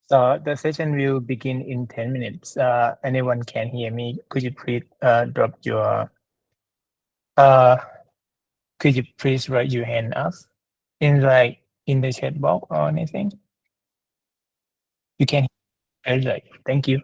So the session will begin in 10 minutes. Anyone can hear me? Could you please drop your uh could you please raise your hand up in like in the chat box or anything? You can hear like thank you.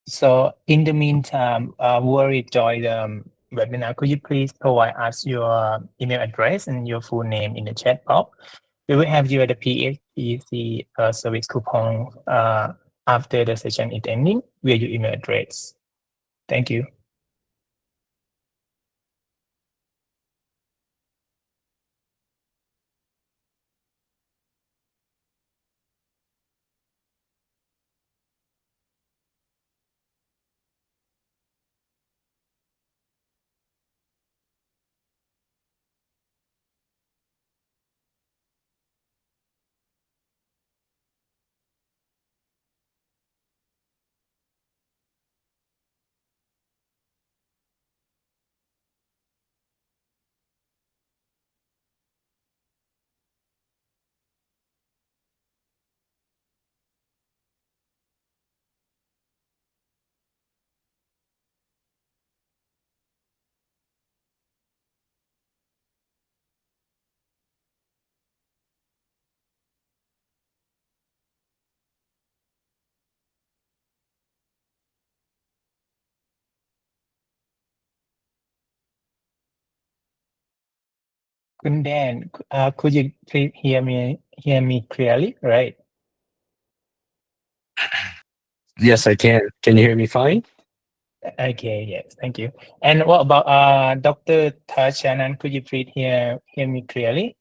So in the meantime, we join the webinar. Could you please provide us your email address and your full name in the chat box? We will have you at the PSTC service coupon after the session is ending via your email address. Thank you. Kun Dan, could you please hear me clearly? Right. Yes, I can. Can you hear me fine? Okay, yes, thank you. And what about Dr. Tachanan? Could you please hear me clearly?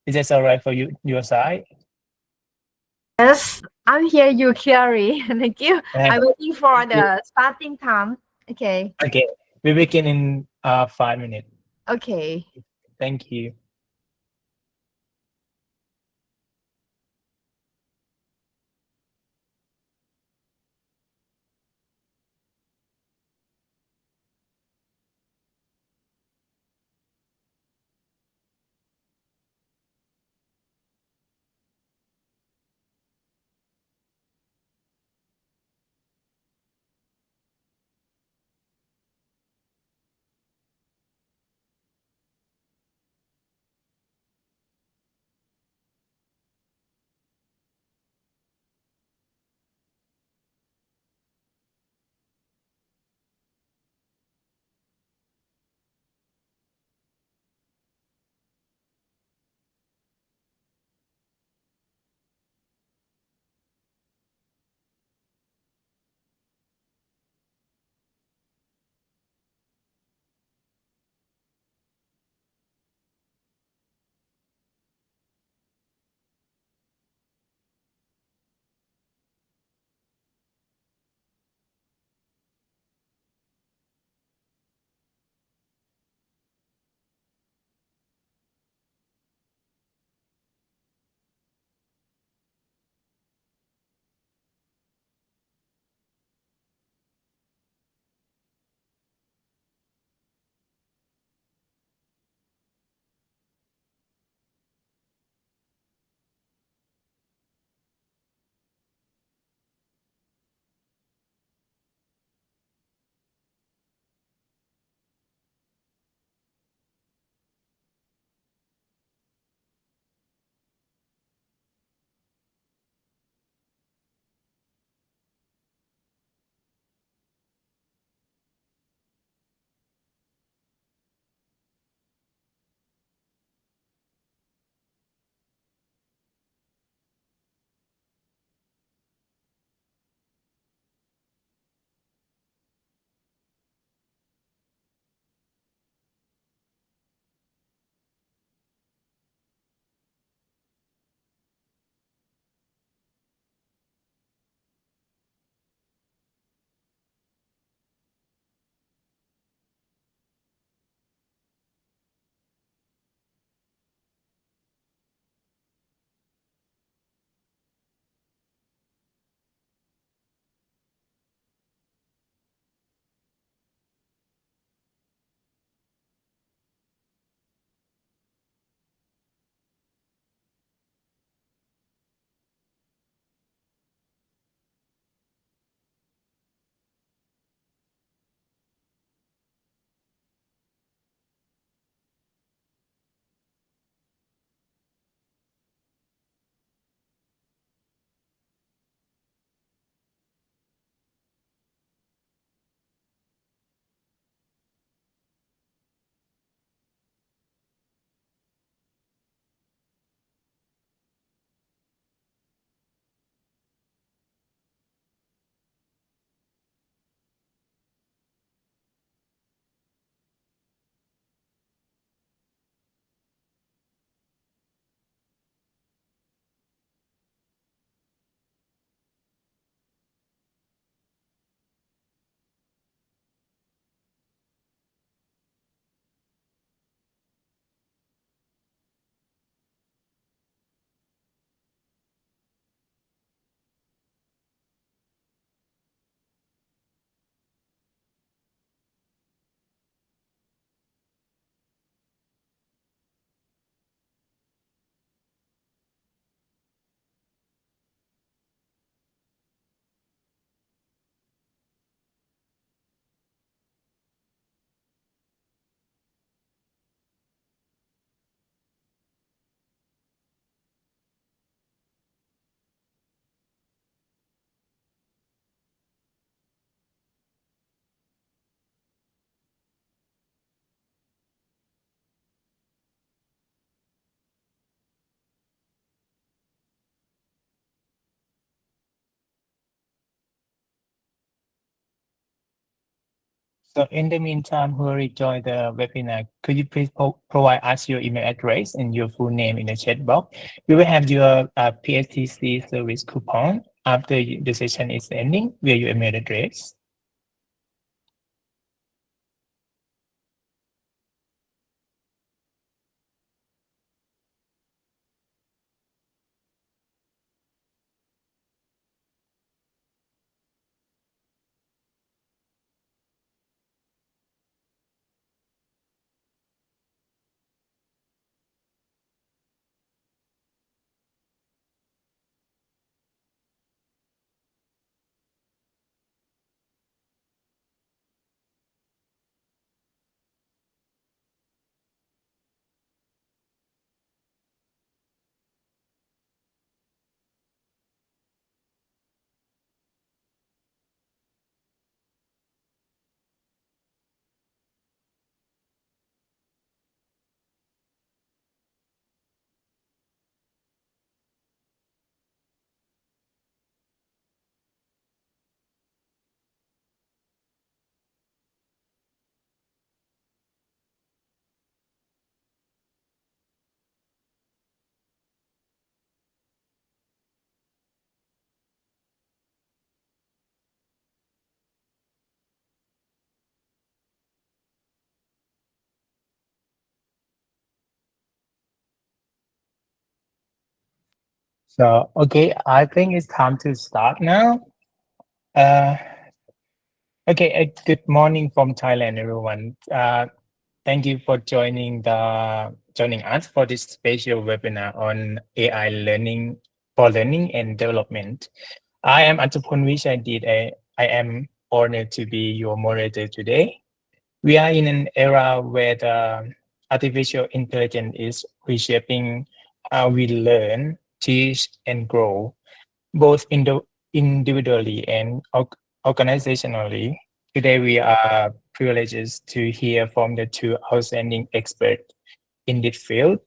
Is that all right for you your side? Yes, I'm hear you clearly. Thank you. Uh, I'm waiting for thank you. the starting time. Okay. Okay, we begin in 5 minutes. Okay. Thank you. So in the meantime, whoever joined the webinar, could you please provide us your email address and your full name in the chat box? We will have your PSTC service coupon after the session is ending via your email address. So, okay, I think it's time to start now. Okay, good morning from Thailand, everyone. Thank you for joining us for this special webinar on AI learning for learning and development. I am Antapon Vichayadit. I am honored to be your moderator today. We are in an era where the artificial intelligence is reshaping how we learn, teach, and grow, both individually and organizationally. Today, we are privileged to hear from the two outstanding experts in this field.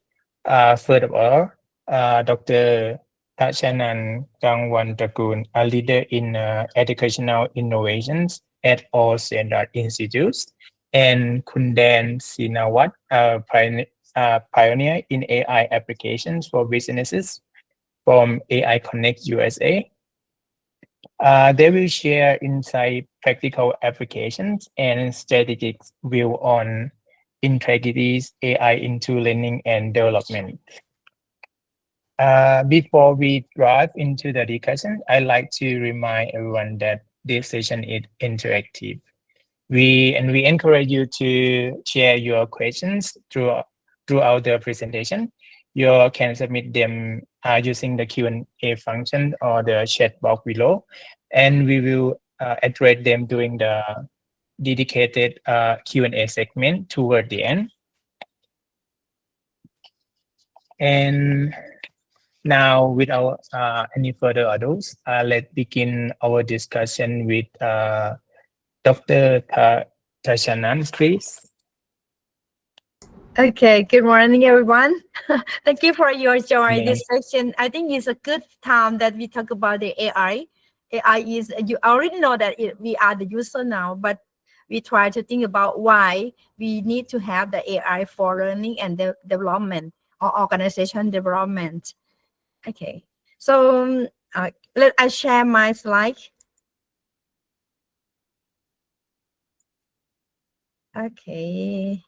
First of all, Dr. Tachanan Kangwantakul, a leader in educational innovations at all standard institutes, and Kundan Sinawat, a pioneer in AI applications for businesses from AI Connect USA. They will share insight, practical applications, and strategic view on integrities AI into learning and development. Before we dive into the discussion, I'd like to remind everyone that this session is interactive. We encourage you to share your questions throughout the presentation. You can submit them using the Q&A function or the chat box below, and we will address them during the dedicated Q&A segment toward the end. And now, without any further ado, let's begin our discussion with Dr. Tashanan, please. Okay, good morning, everyone. Thank you for your join Yes. this session. I think it's a good time that we talk about the AI. AI is, you already know that we are the user now, but we try to think about why we need to have the AI for learning and development or organization development. Okay, so let I share my slide. Okay,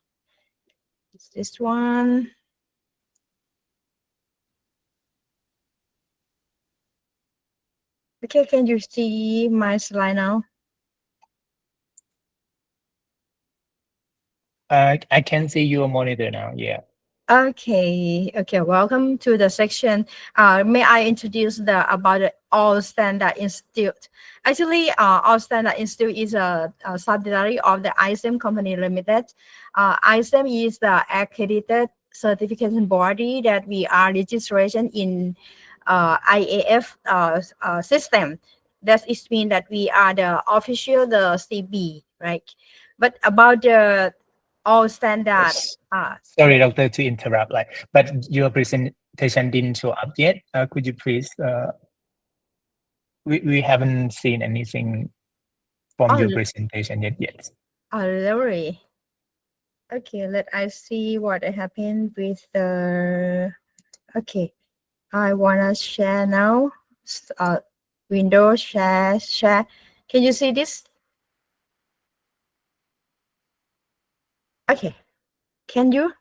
it's this one. Okay, can you see my slide now? I can see your monitor now. Yeah. Okay. Welcome to the section. May I introduce about the All Standard Institute? Actually, All Standard Institute is a subsidiary of the ISM Company Limited. ISM is the accredited certification body that we are registration in IAF system. That is mean that we are the official the CB, right? But about the All Standard. Sorry, doctor, to interrupt. But your presentation didn't show up yet. Could you please? We haven't seen anything from your presentation yet. Really? Okay, let I see what happened with the. Okay, I wanna share now. Windows share. Can you see this? Okay, can you?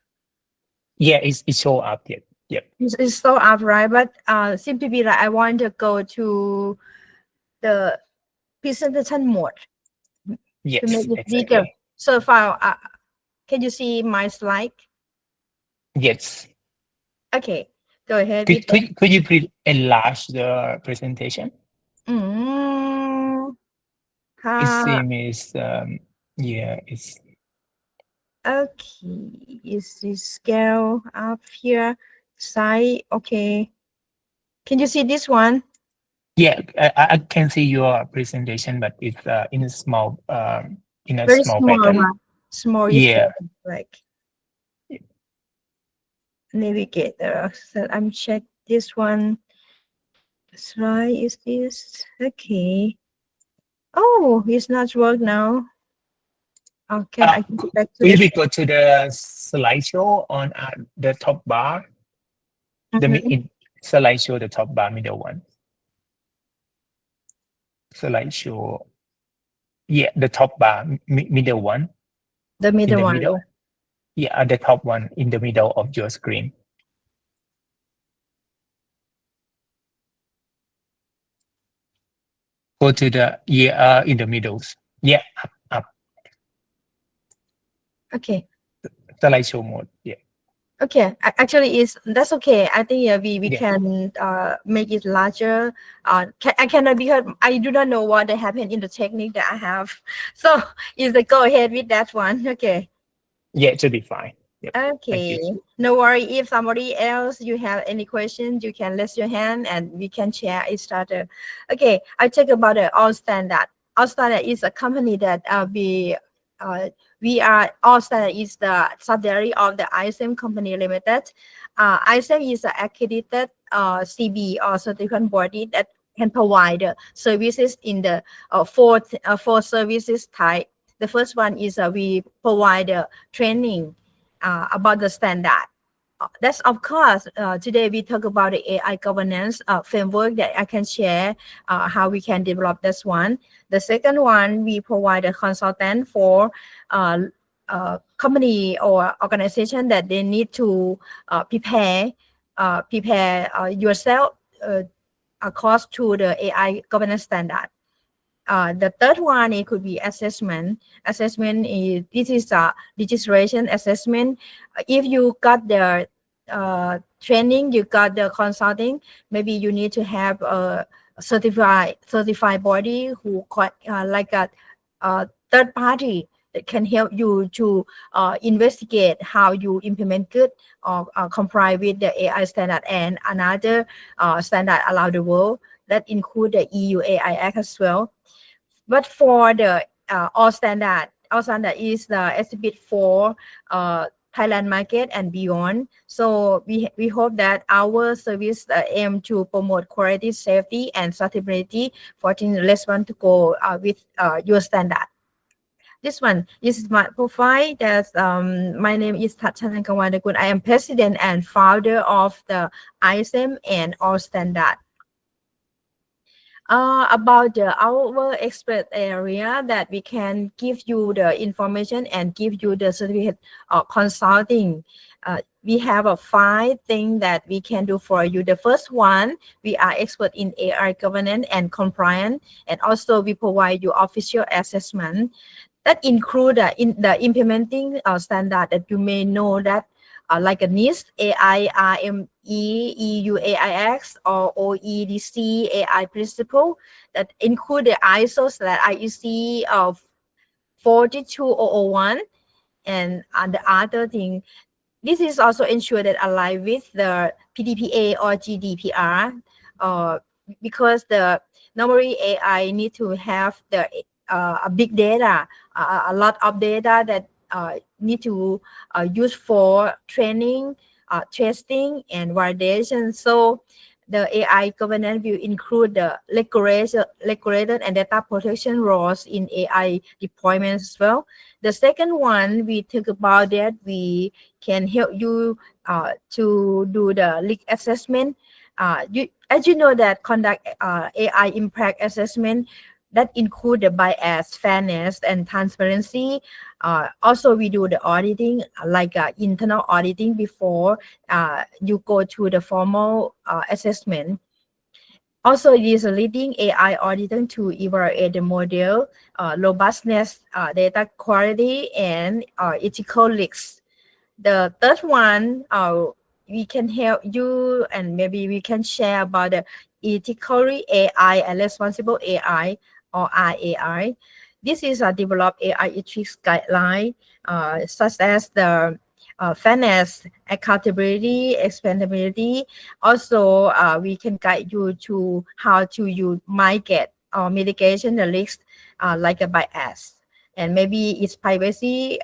Yeah, it show up. Yep. Yep. It's so up, right? But seem to be like I want to go to the presentation mode to Yes, make it bigger. exactly. So file, can you see my slide? Yes. Okay, go ahead with the. Could you please enlarge the presentation? Mm, It uh, seems yeah, it's okay, is this scale up here? Side, okay. Can you see this one? yeah, I can see your presentation, but it's in a Very small small, pattern. right? Small is Yeah. like navigator. So I'm check this one. Slide is this okay? Oh, it's not work now. Oh, can I go back to the Could we go to the slideshow on the top bar? Mhm. Slideshow, the top bar, middle one. Slideshow. Yeah, the top bar, middle one. The In middle the one? middle. Yeah, the top one in the middle of your screen. Go to the in the middles. Yeah, up. Okay. Slideshow mode. Yeah. Okay. Actually, is that's okay. I think we Yeah. can make it larger. I cannot because I do not know what happened in the technique that I have. So is the go ahead with that one. Okay. Yeah, it should be fine. Yep. Thank Okay, you. no worry. If somebody else you have any questions, you can raise your hand and we can share each other. Okay, I talk about the All Standard. All Standard is a company that we are All Standard is the subsidiary of the ISM Company Limited. ISM is an accredited CB or certificate body that can provide services in the four services type. The first one is we provide training about the standard. That's of course. Today we talk about the AI governance framework that I can share how we can develop this one. The second one, we provide a consultant for company or organization that they need to prepare yourself across to the AI governance standard. The third one, it could be assessment. Assessment is this is a registration assessment. If you got the training, you got the consulting, maybe you need to have a certified body who like a third party that can help you to investigate how you implement good or comply with the AI standard and another standard around the world that include the EU AI Act as well. But for the all standard is the exhibit for Thailand market and beyond. So we hope that our service aim to promote quality, safety, and sustainability for the less one to go with your standard. This one is my profile. That's my name is Tatchanan Kawanakun. I am president and founder of the ISM and All Standard. About our expert area that we can give you the information and give you the certificate consulting. We have a 5 things that we can do for you. The first one, we are expert in AI governance and compliance, and also we provide you official assessment that include in the implementing standard that you may know that like a NIST, AIRME, EUAIX, or OEDC AI principle that include the ISO IEC of 42001 and the other thing. This is also ensured that align with the PDPA or GDPR because the normally AI need to have the a big data, a lot of data that need to use for training, testing, and validation. So the AI governance will include the regulator and data protection laws in AI deployments as well. The second one, we talk about that we can help you to do the leak assessment. As you know that conduct AI impact assessment that include the bias, fairness, and transparency. Also, we do the auditing, like internal auditing before you go to the formal assessment. Also, it is a leading AI auditor to evaluate the model, robustness, data quality, and ethical risks. The third one, we can help you and maybe we can share about the ethically AI and responsible AI or RAI. This is a developed AI ethics guideline, such as the fairness, accountability, expandability. Also, we can guide you to how to use mitigate or mitigation the risk, like a bias and maybe its privacy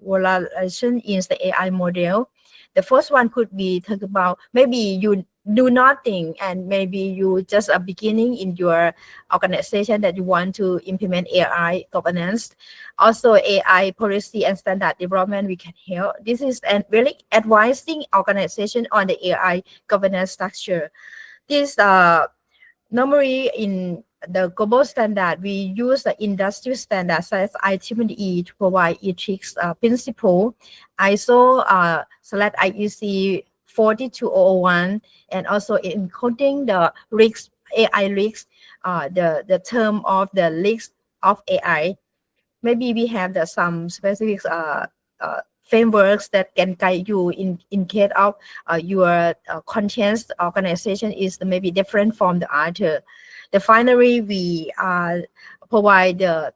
violation in the AI model. The first one could be talk about maybe you do nothing and maybe you just a beginning in your organization that you want to implement AI governance. Also AI policy and standard development we can help. This is really advising organization on the AI governance structure. This normally in the global standard, we use the industry standard such as IEEE to provide ethics principle, ISO /IEC 42001, and also including the risks, AI risks, the term of the risks of AI. Maybe we have some specific frameworks that can guide you in case of your contents organization is maybe different from the other. Finally, we provide the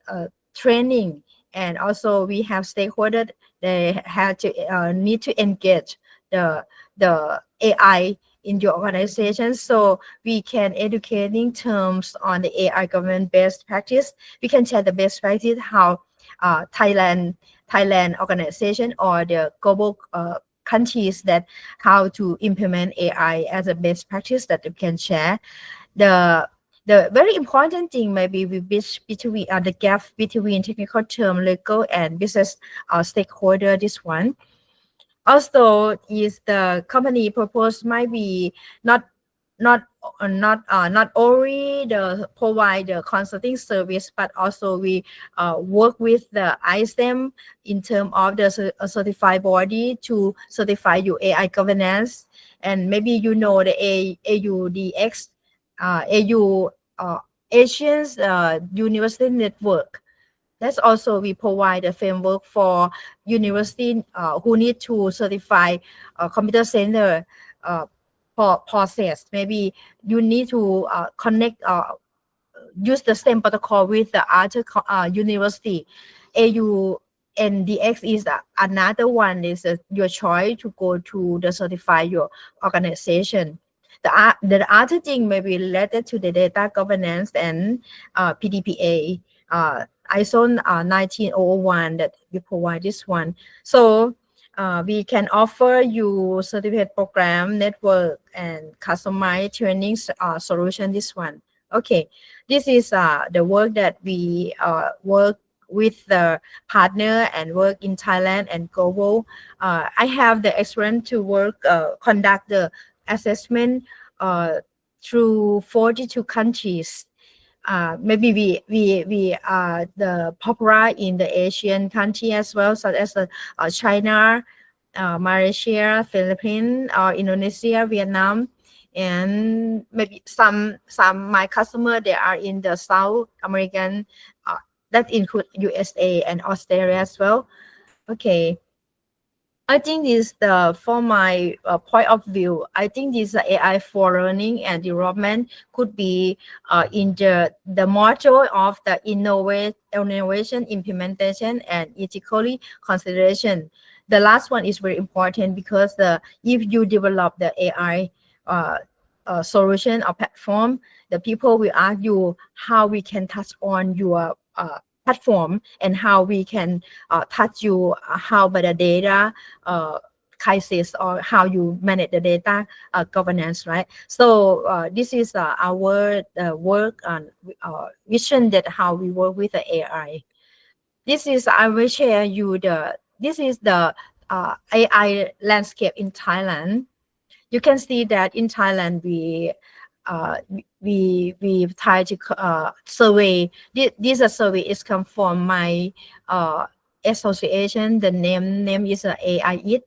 training, and also we have stakeholders. They have to need to engage the AI in your organization, so we can educating terms on the AI government best practice. We can share the best practice how Thailand organization or the global countries that how to implement AI as a best practice that we can share. The very important thing maybe we bridge between the gap between technical term, legal and business stakeholder. This one also is the company purpose might be not only the provide the consulting service, but also we work with the ISM in terms of the certified body to certify your AI governance. And maybe you know the AUDX, AU Asians University Network. That's also we provide a framework for university who need to certify computer center process. Maybe you need to connect use the same protocol with the other university. AUNDX is another one. Is your choice to go to the certify your organization. The other thing may be related to the data governance and PDPA. ISO 19001 that we provide this one. So we can offer you certificate program, network, and customized training solution. This one. Okay, this is the work that we work with the partner and work in Thailand and global. I have the experience to work conduct the assessment through 42 countries. Maybe we are the popular in the Asian country as well, such as China, Malaysia, Philippines, Indonesia, Vietnam, and maybe some my customer they are in the South American, that include USA and Australia as well. Okay. I think this from my point of view, I think this AI for learning and development could be in the module of the innovation, implementation, and ethically consideration. The last one is very important because if you develop the AI solution or platform, the people will ask you how we can touch on your platform and how we can touch you how by the data crisis or how you manage the data governance, right? So this is our work on vision that how we work with the AI. This is I will share you this is the AI landscape in Thailand. You can see that in Thailand we try to survey. This survey is come from my association. The name is AI it.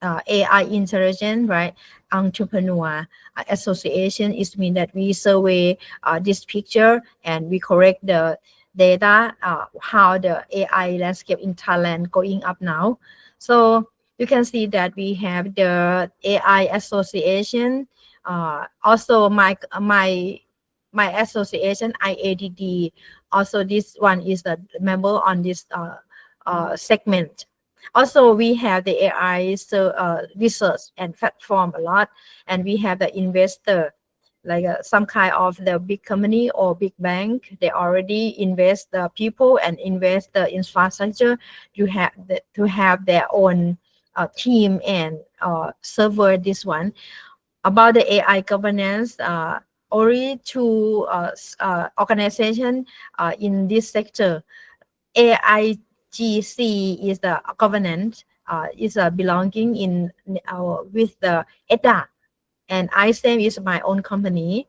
AI intelligent, right? Entrepreneur association is mean that we survey this picture and we correct the data how the AI landscape in Thailand going up now. So you can see that we have the AI association. Also my association IADD. Also this one is a member on this segment. Also, we have the AI research and platform a lot, and we have the investor, like some kind of the big company or big bank. They already invest the people and invest the infrastructure to have their own team and server. This one about the AI governance. Only two organization in this sector. AIGC is the governance is belonging in with the EDA, and ISAM is my own company.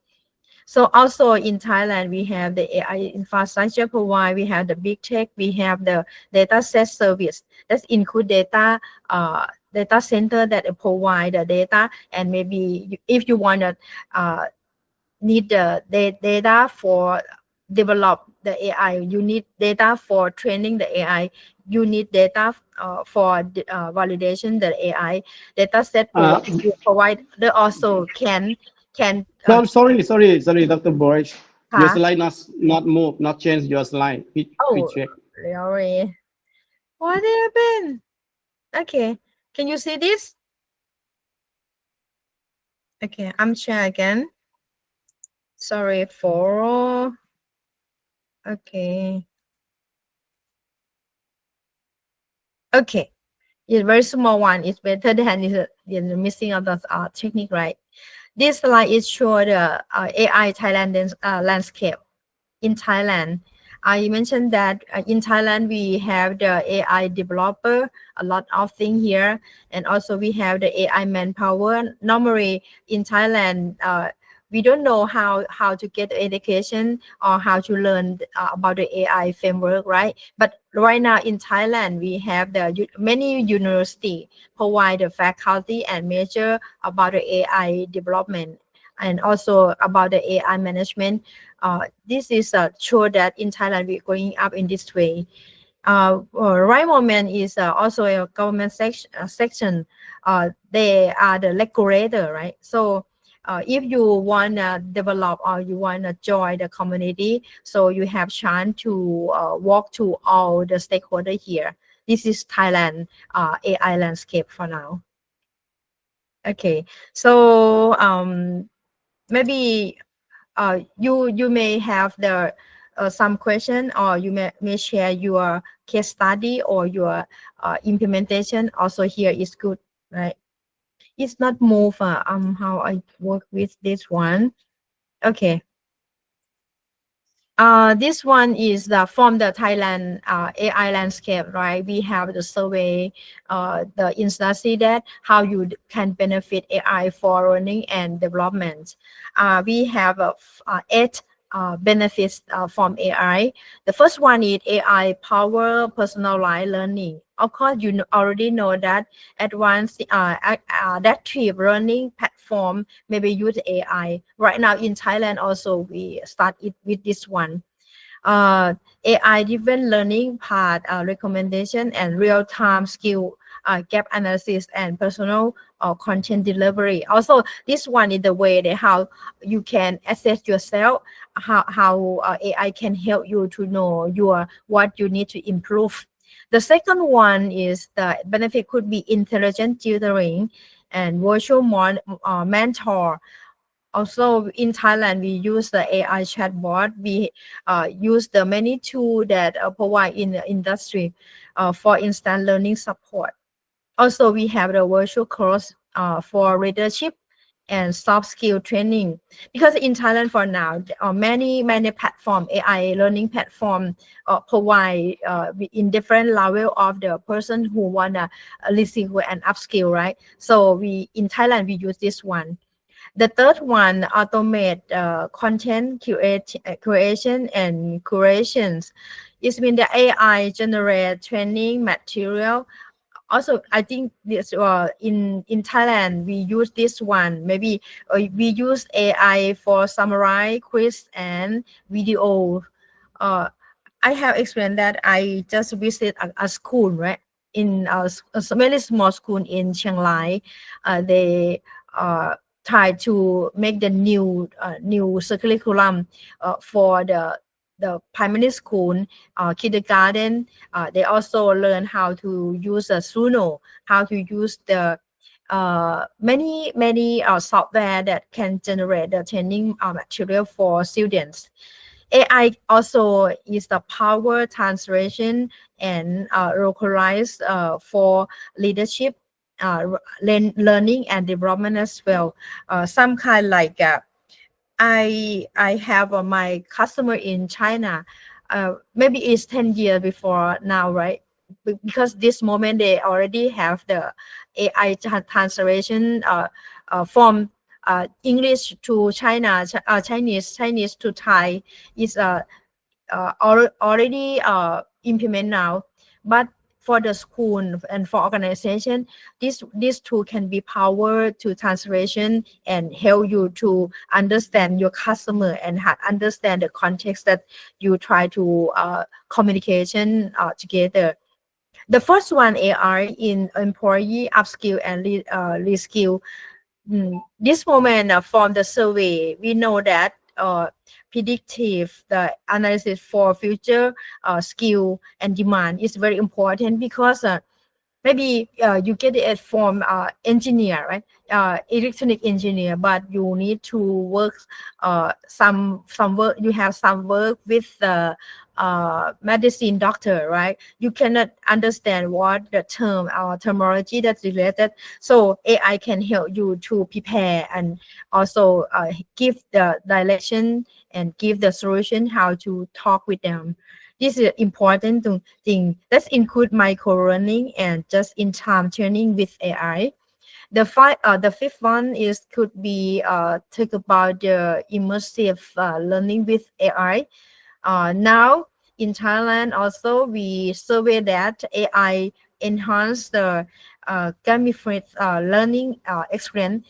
So also in Thailand we have the AI infrastructure provide. We have the big tech. We have the data set service that include data center that provide the data, and maybe if you want to need the data for develop the AI, you need data for training the AI, you need data for validation the AI data set provide. They also can No, I'm sorry, Dr. Borch. Your huh? slide not move, not change your slide. We Oh, check. really? What happened? Okay, can you see this? Okay, I'm share again. Sorry for. Okay. Okay. It's very small one. It's better than the missing of the technique, right? This slide is show the AI Thailand landscape in Thailand. I mentioned that in Thailand we have the AI developer, a lot of things here, and also we have the AI manpower. Normally in Thailand, we don't know how to get education or how to learn about the AI framework, right? But right now in Thailand, we have many university provide the faculty and major about the AI development and also about the AI management. This is sure that in Thailand we're going up in this way. Right moment is also a government section. They are the regulator, right? So if you want to develop or you want to join the community, so you have chance to walk to all the stakeholders here. This is Thailand AI landscape for now. Okay, so maybe you may have the some question, or you may share your case study or your implementation. Also here is good, right? It's not move how I work with this one. Okay. This one is from the Thailand AI landscape, right? We have the survey, the instance that how you can benefit AI for learning and development. We have 8 benefits from AI. The first one is AI power personalized learning. Of course, you already know that advanced adaptive learning platform maybe use AI. Right now in Thailand also we start it with this one. AI driven learning part recommendation and real time skill gap analysis and personal content delivery. Also, this one is the way that how you can assess yourself, how AI can help you to know what you need to improve. The second one is the benefit could be intelligent tutoring and virtual mentor. Also in Thailand, we use the AI chatbot. We use the many tools that provide in the industry for instant learning support. Also, we have the virtual course for leadership and soft skill training, because in Thailand for now, many platform AI learning platform provide in different level of the person who wanna reskill and upskill, right? So we in Thailand we use this one. The third one, automate content creation and curations. It's mean the AI generate training material. Also, I think this in Thailand we use this one. Maybe we use AI for summarize quiz and video. Uh, I have explained that I just visit a school, right? In a very small school in Chiang Mai, they try to make the new curriculum for the primary school, kindergarten. They also learn how to use a Suno, how to use the many software that can generate the training material for students. AI also is the power translation and localized for leadership, learning and development as well. Some kind like I have my customer in China. Maybe it's 10 years before now, right? Because this moment they already have the AI translation from English to Chinese to Thai is already implement now. But for the school and for organization, this tool can be powered to translation and help you to understand your customer and understand the context that you try to communication together. The first one, AI in employee upskill and reskill. This moment from the survey, we know that predictive the analysis for future skill and demand is very important, because maybe you get it from engineer, right? Electronic engineer, but you need to work some work. You have some work with the medicine doctor, right? You cannot understand what the term or terminology that's related. So AI can help you to prepare and also give the direction and give the solution how to talk with them. This is important thing. Let's include micro learning and just-in-time training with AI. The fifth one is could be talk about the immersive learning with AI. Now in Thailand also we survey that AI enhance the gamified learning experience.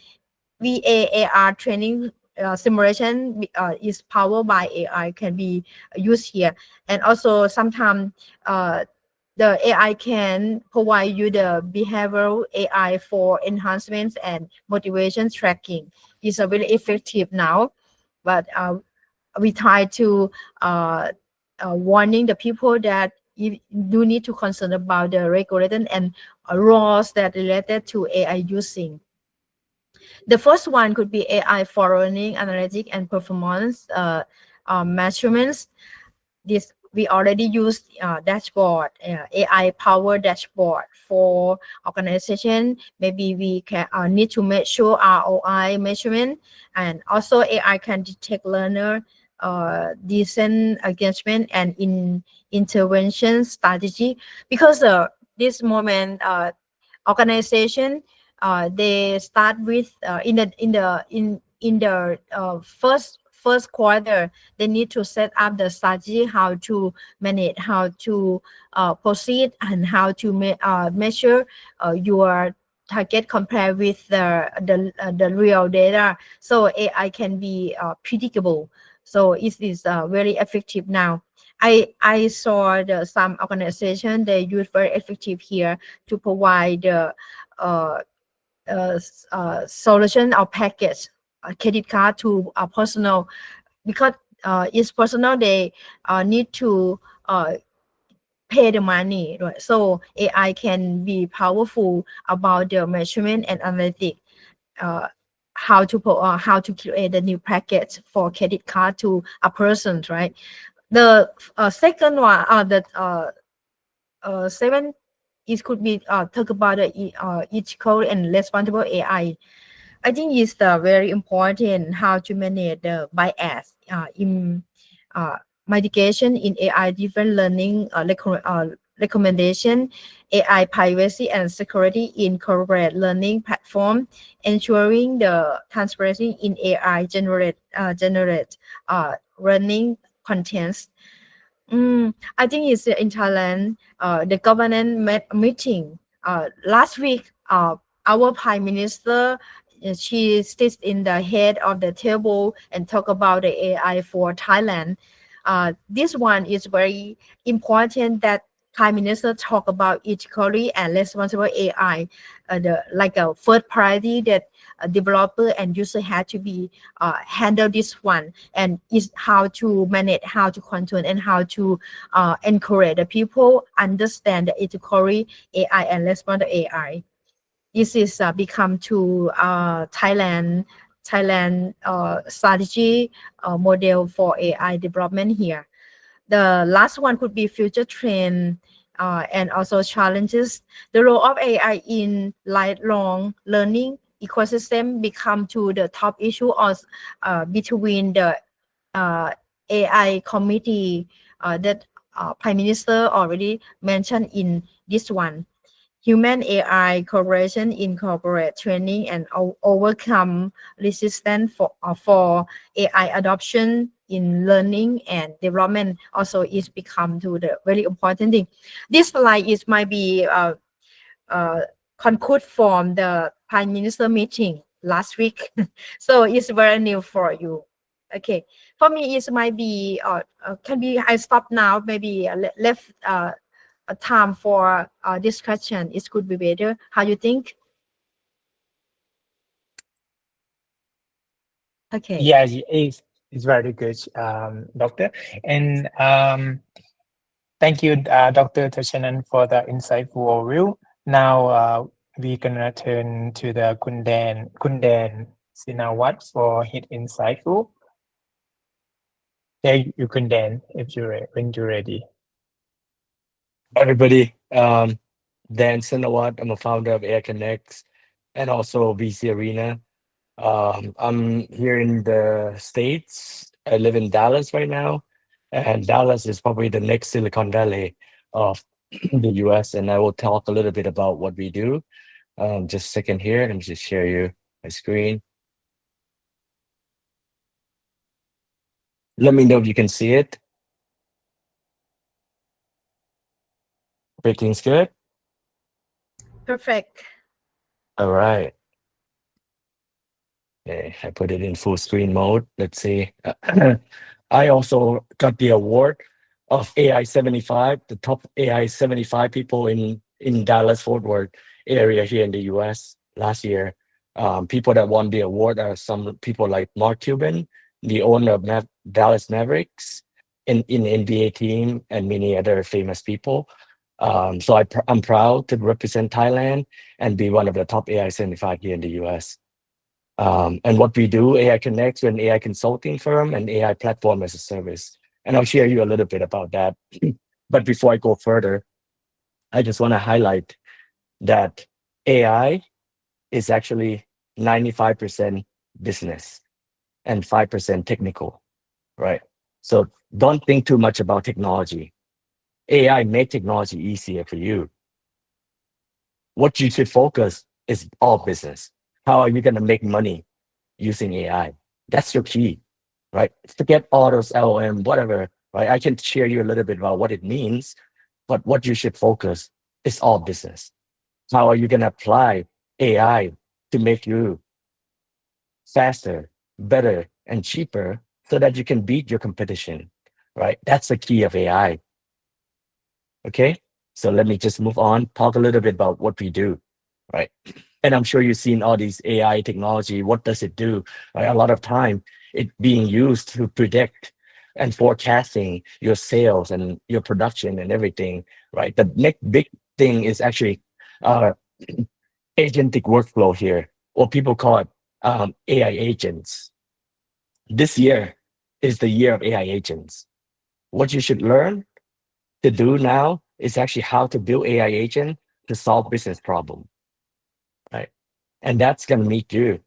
VAAR training simulation is powered by AI, can be used here. And also sometimes the AI can provide you the behavioral AI for enhancements and motivation tracking. It's a very effective now, but we try to warning the people that you do need to concern about the regulation and laws that related to AI using. The first one could be AI for learning, analytic, and performance measurements. This we already use dashboard, AI powered dashboard for organization. Maybe we can need to measure ROI measurement, and also AI can detect learner decent engagement and intervention strategy, because this moment organization they start with in the first quarter they need to set up the strategy, how to manage, how to proceed, and how to measure your target compared with the real data, so AI can be predictable. So it is very effective now. I saw some organization they use very effective here to provide the solution or package credit card to a personal, because it's personal, they need to pay the money, right? So AI can be powerful about the measurement and analytic, how to create a new package for credit card to a person, right? The second one, the seventh it could be talk about ethical and responsible AI. I think it's very important how to manage the bias in mitigation in AI different learning recommendation, AI privacy and security in corporate learning platform, ensuring the transparency in AI generate learning contents. I think it's in Thailand, the government meeting last week. Our Prime Minister, she sits in the head of the table and talk about the AI for Thailand. This one is very important that Prime Minister talk about ethically and responsible AI, like a first priority that a developer and user had to be handle this one, and is how to manage, how to control, and how to encourage the people understand the ethically AI and responsible AI. This is become to Thailand strategy model for AI development here. The last one could be future trend and also challenges. The role of AI in lifelong learning ecosystem become to the top issue of between the AI committee that Prime Minister already mentioned in this one. Human AI cooperation in corporate training and overcome resistance for AI adoption in learning and development also is become to the very important thing. This slide is might be conclude from the Prime Minister meeting last week. So it's very new for you. Okay, for me it might be can be I stop now, maybe left a time for discussion. It could be better. How you think? Okay. Yeah, it's very good, doctor. And thank you, Dr. Tashanan, for the insightful overview. Now we're gonna turn to the Kundan Sinawat for his insightful. Yeah, you Kundan, if when you're ready. Everybody, Dan Sinawat. I'm a founder of Air Connects and also VC Arena. I'm here in the States. I live in Dallas right now, and Dallas is probably the next Silicon Valley of the US. And I will talk a little bit about what we do. Just a second here. Let me just share you my screen. Let me know if you can see it. Everything's good? Perfect. All right. Okay, I put it in full screen mode. Let's see. I also got the award of AI 75, the top AI 75 people in Dallas Fort Worth area here in the US last year. People that won the award are some people like Mark Cuban, the owner of Dallas Mavericks, in NBA team, and many other famous people. So I'm proud to represent Thailand and be one of the top AI 75 here in the US. And what we do, AI Connects, we're an AI consulting firm and AI platform as a service. And I'll share you a little bit about that. But before I go further, I just want to highlight that AI is actually 95% business and 5% technical, right? So don't think too much about technology. AI make technology easier for you. What you should focus is all business. How are you going to make money using AI? That's your key, right? Forget all those LLM, whatever, right? I can share you a little bit about what it means, but what you should focus is all business. How are you going to apply AI to make you faster, better, and cheaper so that you can beat your competition, right? That's the key of AI. Okay, so let me just move on, talk a little bit about what we do, right? And I'm sure you've seen all these AI technology. What does it do? Right? A lot of time it being used to predict and forecasting your sales and your production and everything, right? The next big thing is actually agentic workflow here, or people call it AI agents. This year is the year of AI agents. What you should learn to do now is actually how to build AI agent to solve business problem, right? And that's going to make you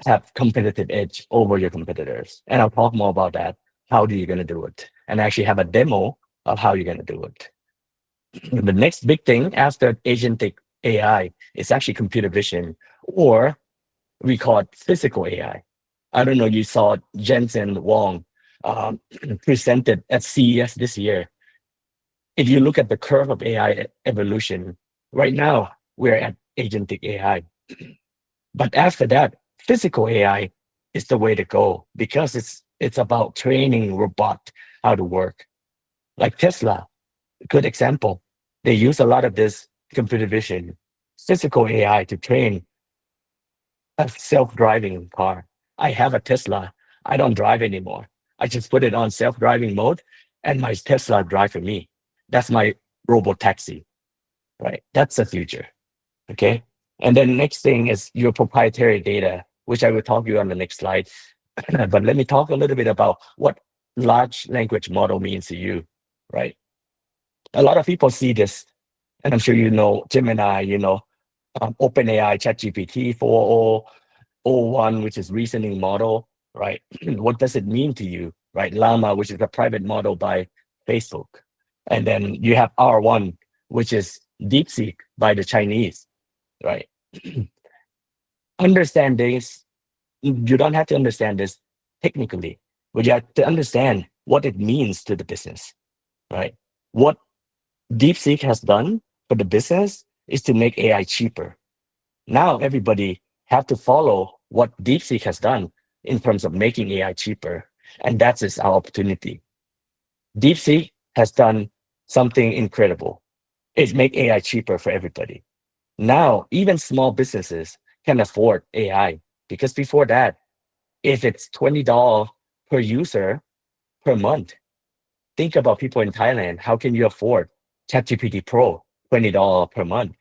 have competitive edge over your competitors. And I'll talk more about that. How are you going to do it? And actually have a demo of how you're going to do it. The next big thing after agentic AI is actually computer vision, or we call it physical AI. I don't know, you saw Jensen Wong presented at CES this year. If you look at the curve of AI evolution, right now we're at agentic AI. But after that, physical AI is the way to go because it's about training robot how to work. Like Tesla, good example. They use a lot of this computer vision, physical AI to train a self-driving car. I have a Tesla. I don't drive anymore. I just put it on self-driving mode and my Tesla drive for me. That's my robo taxi, right? That's the future. Okay. And then next thing is your proprietary data, which I will talk to you on the next slide. But let me talk a little bit about what large language model means to you, right? A lot of people see this, and I'm sure you know Gemini, OpenAI, ChatGPT 4.0.1, which is reasoning model, right? What does it mean to you, right? Llama, which is a private model by Facebook. And then you have R1, which is DeepSeek by the Chinese, right? Understand this. You don't have to understand this technically, but you have to understand what it means to the business, right? What DeepSeek has done for the business is to make AI cheaper. Now everybody have to follow what DeepSeek has done in terms of making AI cheaper, and that is our opportunity. DeepSeek has done something incredible. It's make AI cheaper for everybody. Now, even small businesses can afford AI because before that, if it's $20 per user per month, think about people in Thailand. How can you afford ChatGPT Pro, $20 per month?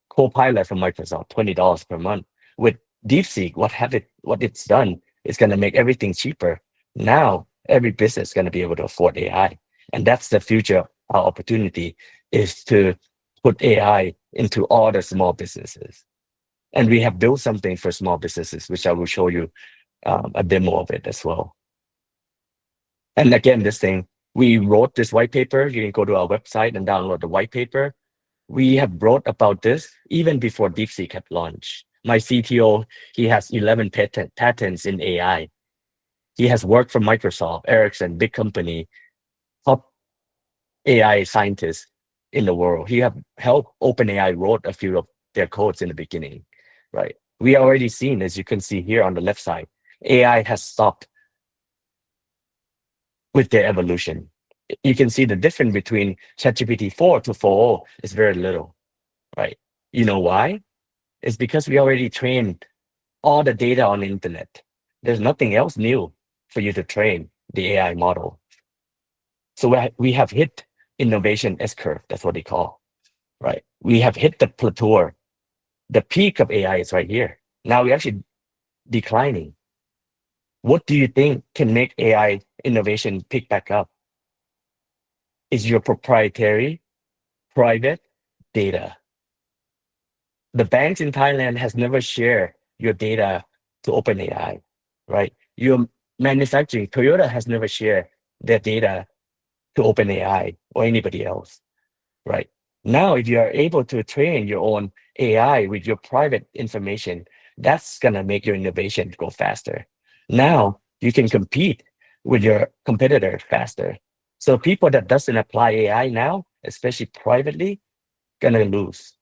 Copilot from Microsoft, $20 per month. With DeepSeek, what it's done is going to make everything cheaper. Now, every business is going to be able to afford AI. And that's the future. Our opportunity is to put AI into all the small businesses. And we have built something for small businesses, which I will show you a demo of it as well. And again, we wrote this white paper. You can go to our website and download the white paper. We have wrote about this even before DeepSeek had launched. My CTO, he has 11 patents in AI. He has worked for Microsoft, Ericsson, big company, top AI scientists in the world. He have helped OpenAI wrote a few of their codes in the beginning, right? We already seen, as you can see here on the left side, AI has stopped with their evolution. You can see the difference between ChatGPT 4 to 4.0 is very little, right? You know why? It's because we already trained all the data on the internet. There's nothing else new for you to train the AI model. So we have hit innovation S-curve, that's what they call, right? We have hit the plateau. The peak of AI is right here. Now we're actually declining. What do you think can make AI innovation pick back up? Is your proprietary private data. The banks in Thailand has never shared your data to OpenAI, right? Your manufacturing, Toyota has never shared their data to OpenAI or anybody else, right? Now, if you are able to train your own AI with your private information, that's gonna make your innovation go faster. Now you can compete with your competitor faster. So people that doesn't apply AI now, especially privately, gonna lose.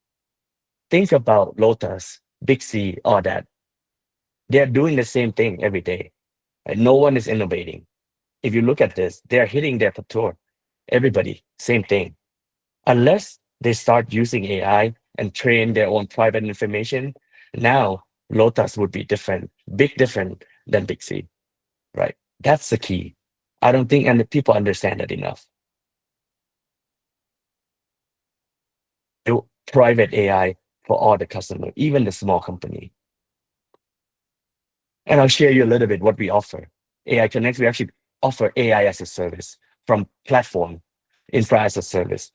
Think about Lotus, Big C, all that. They're doing the same thing every day. And no one is innovating. If you look at this, they're hitting their plateau. Everybody, same thing. Unless they start using AI and train their own private information, now Lotus would be different, big different than Big C, right? That's the key. I don't think and people understand that enough. Private AI for all the customers, even the small company. And I'll share you a little bit what we offer. AI Connect, we actually offer AI as a service from platform, infra as a service.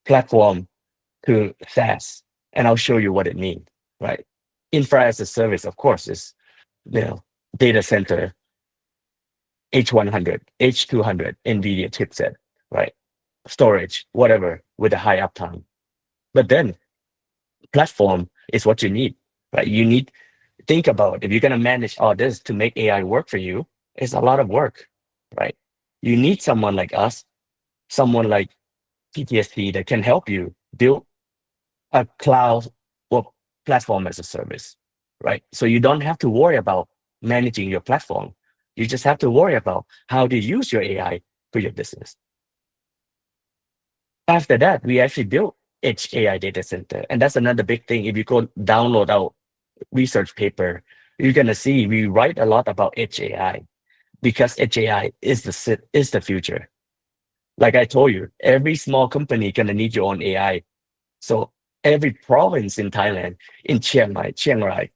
platform to SaaS, and I'll show you what it means, right? Infra as a service, of course, is data center, H100, H200, NVIDIA chipset, right? Storage, whatever, with a high uptime. But then platform is what you need, right? You need, think about if you're going to manage all this to make AI work for you, it's a lot of work, right? You need someone like us, someone like PTSD that can help you build a cloud or platform as a service, right? So you don't have to worry about managing your platform. You just have to worry about how to use your AI for your business. After that, we actually built Edge AI data center. And that's another big thing. If you go download our research paper, you're going to see we write a lot about Edge AI because Edge AI is the future. Like I told you, every small company going to need your own AI. So every province in Thailand, in Chiang Mai, Chiang Rai,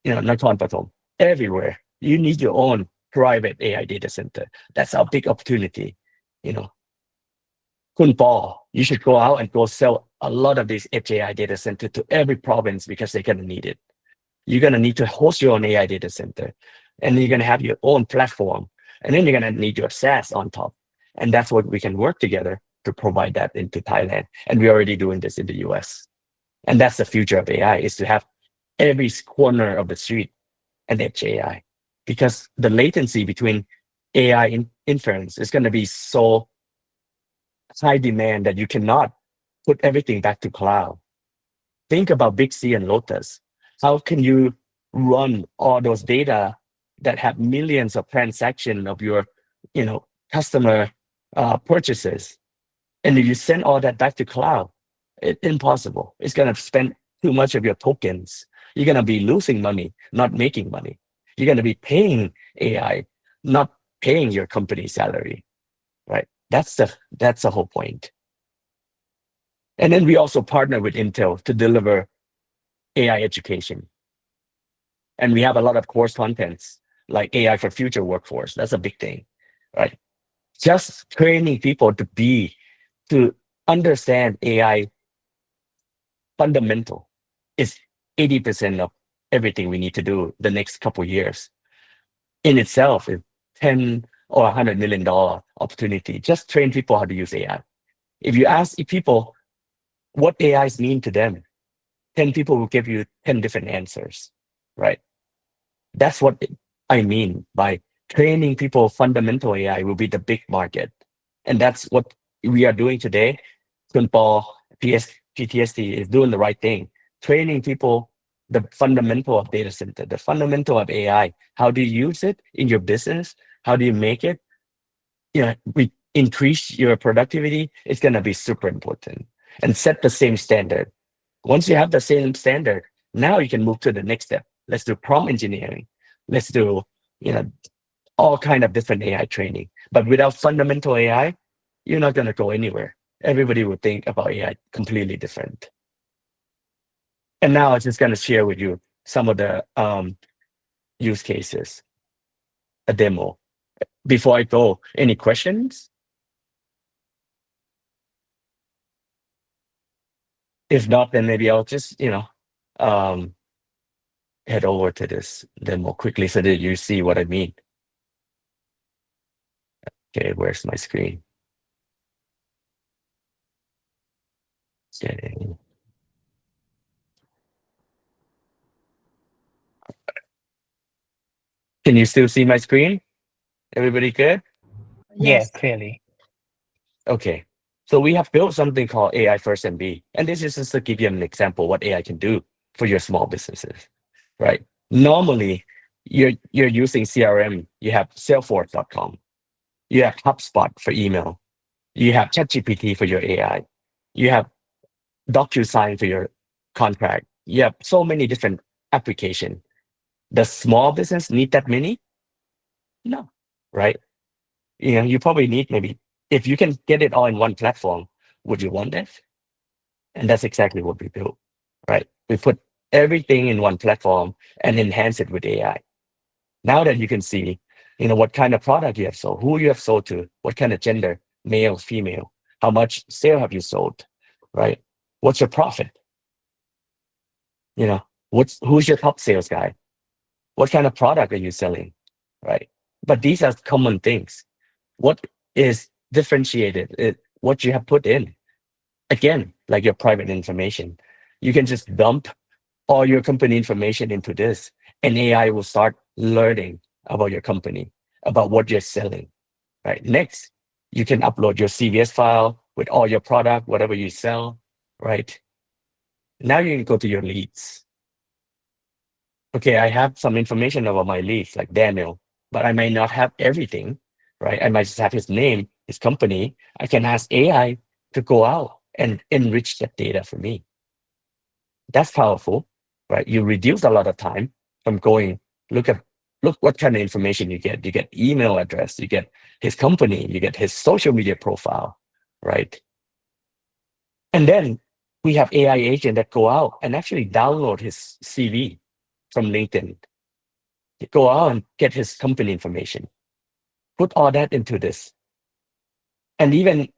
Nakhon Pathom, everywhere, you need your own private AI data center. That's our big opportunity. Kun Paul, you should go out and go sell a lot of these Edge AI data center to every province because they're going to need it. You're going to need to host your own AI data center, and you're going to have your own platform, and then you're going to need your SaaS on top. And that's what we can work together to provide that into Thailand. And we're already doing this in the US. And that's the future of AI, is to have every corner of the street an Edge AI, because the latency between AI inference is going to be so high demand that you cannot put everything back to cloud. Think about Big C and Lotus. How can you run all those data that have millions of transactions of your, customer purchases, and if you send all that back to cloud, it's impossible. It's going to spend too much of your tokens. You're going to be losing money, not making money. You're going to be paying AI, not paying your company salary, right? That's the whole point. And then we also partner with Intel to deliver AI education. And we have a lot of course contents like AI for future workforce. That's a big thing, right? Just training people to understand AI fundamental is 80% of everything we need to do the next couple of years. In itself is 10 or $100 million opportunity. Just train people how to use AI. If you ask people what AIs mean to them, 10 people will give you 10 different answers, right? That's what I mean by training people. Fundamental AI will be the big market. And that's what we are doing today. Kun Paul, PTSD is doing the right thing. Training people the fundamental of data center, the fundamental of AI. How do you use it in your business? How do you make it? We increase your productivity. It's going to be super important. And set the same standard. Once you have the same standard, now you can move to the next step. Let's do prompt engineering. Let's do, all kind of different AI training. But without fundamental AI, you're not going to go anywhere. Everybody will think about AI completely different. And now I'm just going to share with you some of the use cases, a demo. Before I go, any questions? If not, then maybe I'll just, head over to this demo quickly so that you see what I mean. Okay, where's my screen? Okay. Can you still see my screen? Everybody good? Yes. Yeah, clearly. Okay. So we have built something called AI First MB. And this is just to give you an example what AI can do for your small businesses, right? Normally, you're using CRM. You have Salesforce.com. You have HubSpot for email. You have ChatGPT for your AI. You have DocuSign for your contract. You have so many different applications. Does small business need that many? No, right? You probably need maybe, if you can get it all in one platform, would you want that? And that's exactly what we built, right? We put everything in one platform and enhance it with AI. Now that you can see, what kind of product you have sold, who you have sold to, what kind of gender, male, female, how much sale have you sold, right? What's your profit? You know, who's your top sales guy? What kind of product are you selling, right? But these are common things. What is differentiated? What you have put in. Again, like your private information. You can just dump all your company information into this, and AI will start learning about your company, about what you're selling, right? Next, you can upload your CVS file with all your product, whatever you sell, right? Now you can go to your leads. Okay, I have some information about my leads, like Daniel, but I may not have everything, right? I might just have his name, his company. I can ask AI to go out and enrich that data for me. That's powerful, right? You reduce a lot of time from going, look what kind of information you get. You get email address, you get his company, you get his social media profile, right? And then we have AI agent that go out and actually download his CV from LinkedIn. You go out and get his company information, put all that into this. And even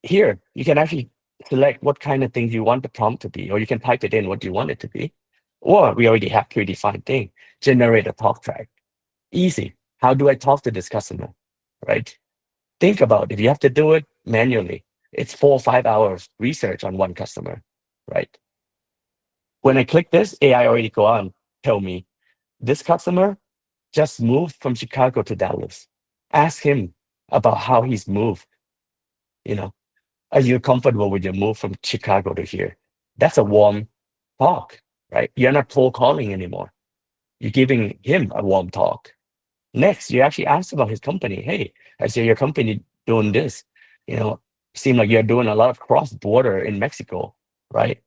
here, you can actually select what kind of things you want the prompt to be, or you can type it in what you want it to be. Or we already have predefined thing, generate a talk track. Easy. How do I talk to this customer, right? Think about it. You have to do it manually. It's 4 or 5 hours research on one customer, right? When I click this, AI already go on, tell me, this customer just moved from Chicago to Dallas. Ask him about how he's moved. You know, are you comfortable with your move from Chicago to here? That's a warm talk, right? You're not cold calling anymore. You're giving him a warm talk. Next, you actually ask about his company. Hey, I see your company doing this. You know, seem like you're doing a lot of cross-border in Mexico, right?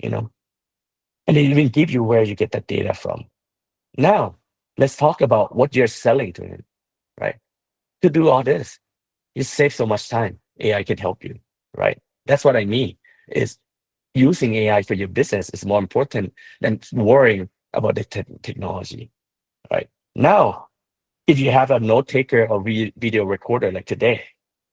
You know, and they even give you where you get that data from. Now, let's talk about what you're selling to him, right? To do all this, you save so much time. AI can help you, right? That's what I mean is using AI for your business is more important than worrying about the technology, right? Now, if you have a note taker or video recorder like today,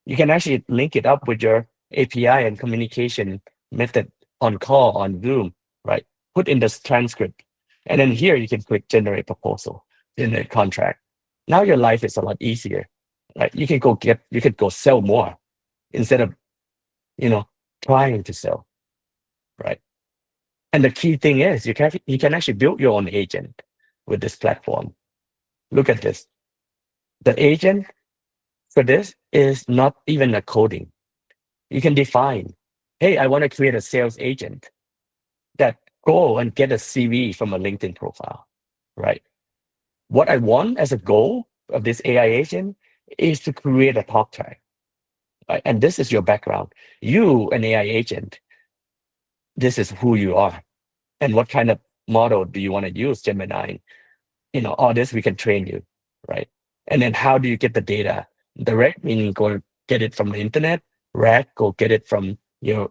you can actually link it up with your API and communication method on call, on Zoom, right? Put in this transcript. And then here you can click generate proposal, generate contract. Now your life is a lot easier, right? You can go sell more instead of, trying to sell, right? And the key thing is you can actually build your own agent with this platform. Look at this. The agent for this is not even a coding. You can define, hey, I want to create a sales agent that go and get a CV from a LinkedIn profile, right? What I want as a goal of this AI agent is to create a talk track, right? And this is your background. You, an AI agent, this is who you are. And what kind of model do you want to use, Gemini? All this we can train you, right? And then how do you get the data? Direct meaning go get it from the internet. RAG, go get it from your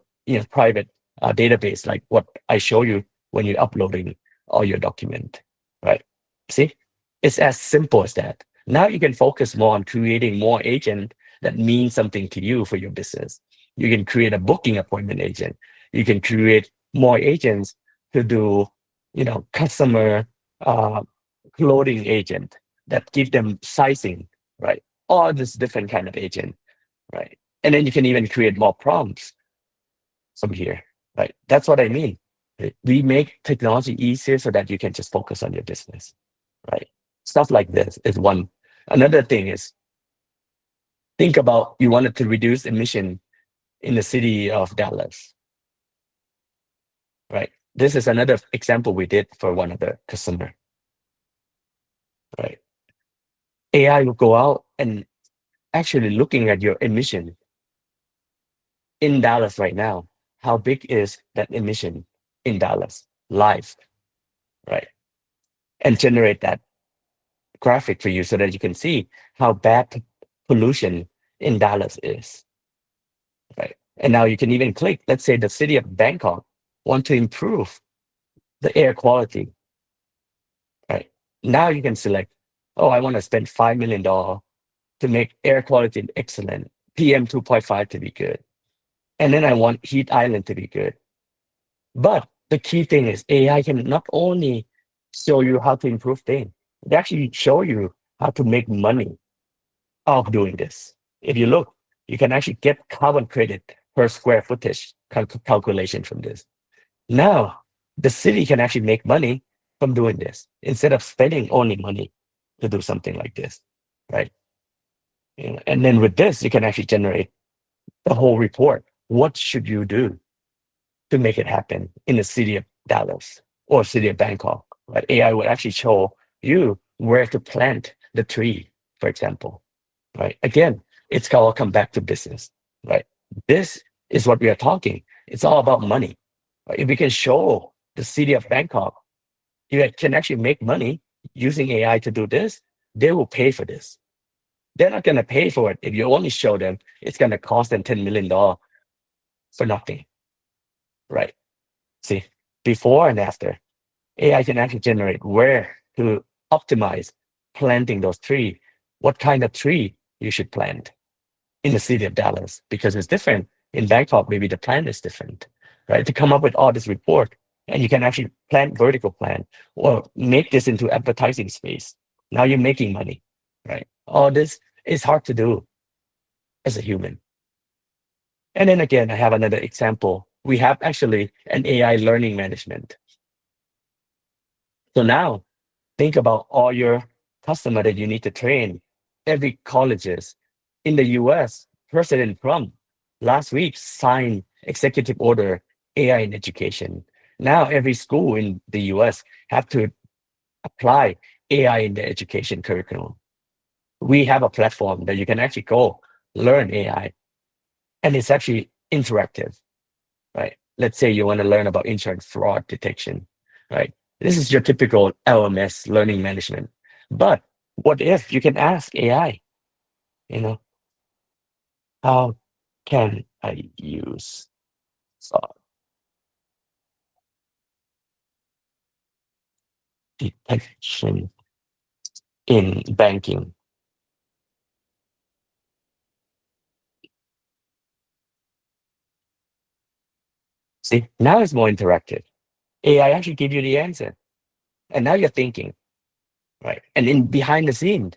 private database, like what I show you when you're uploading all your document, right? See, it's as simple as that. Now you can focus more on creating more agent that mean something to you for your business. You can create a booking appointment agent. You can create more agents to do, customer clothing agent that give them sizing, right? All this different kind of agent, right? And then you can even create more prompts from here, right? That's what I mean. We make technology easier so that you can just focus on your business, right? Stuff like this is one. Another thing is think about you wanted to reduce emission in the city of Dallas, right? This is another example we did for one of the customer, right? AI will go out and actually looking at your emission in Dallas right now. How big is that emission in Dallas live, right? And generate that graphic for you so that you can see how bad pollution in Dallas is, right? And now you can even click, let's say the city of Bangkok want to improve the air quality, right? Now you can select, oh, I want to spend $5 million to make air quality excellent, PM 2.5 to be good. And then I want Heat Island to be good. But the key thing is AI can not only show you how to improve things, it actually show you how to make money of doing this. If you look, you can actually get carbon credit per square footage calculation from this. Now, the city can actually make money from doing this instead of spending only money to do something like this, right? And then with this, you can actually generate the whole report. What should you do to make it happen in the city of Dallas or city of Bangkok? Right? AI would actually show you where to plant the tree, for example. Right? Again, it's all come back to business. Right? This is what we are talking. It's all about money. Right? If we can show the city of Bangkok, you can actually make money using AI to do this, they will pay for this. They're not going to pay for it if you only show them it's going to cost them $10 million for nothing. Right? See, before and after, AI can actually generate where to optimize planting those trees, what kind of tree you should plant in the city of Dallas, because it's different. In Bangkok, maybe the plant is different, right? To come up with all this report, and you can actually plant vertical plant or make this into advertising space. Now you're making money, right? All this is hard to do as a human. And then again, I have another example. We have actually an AI learning management. So now think about all your customer that you need to train. Every colleges in the US, President Trump last week signed executive order AI in education. Now every school in the US have to apply AI in their education curriculum. We have a platform that you can actually go learn AI, and it's actually interactive, right? Let's say you want to learn about insurance fraud detection, right? This is your typical LMS, learning management. But what if you can ask AI, you know, how can I use fraud detection in banking? See, now it's more interactive. AI actually give you the answer. And now you're thinking, right? And in behind the scene,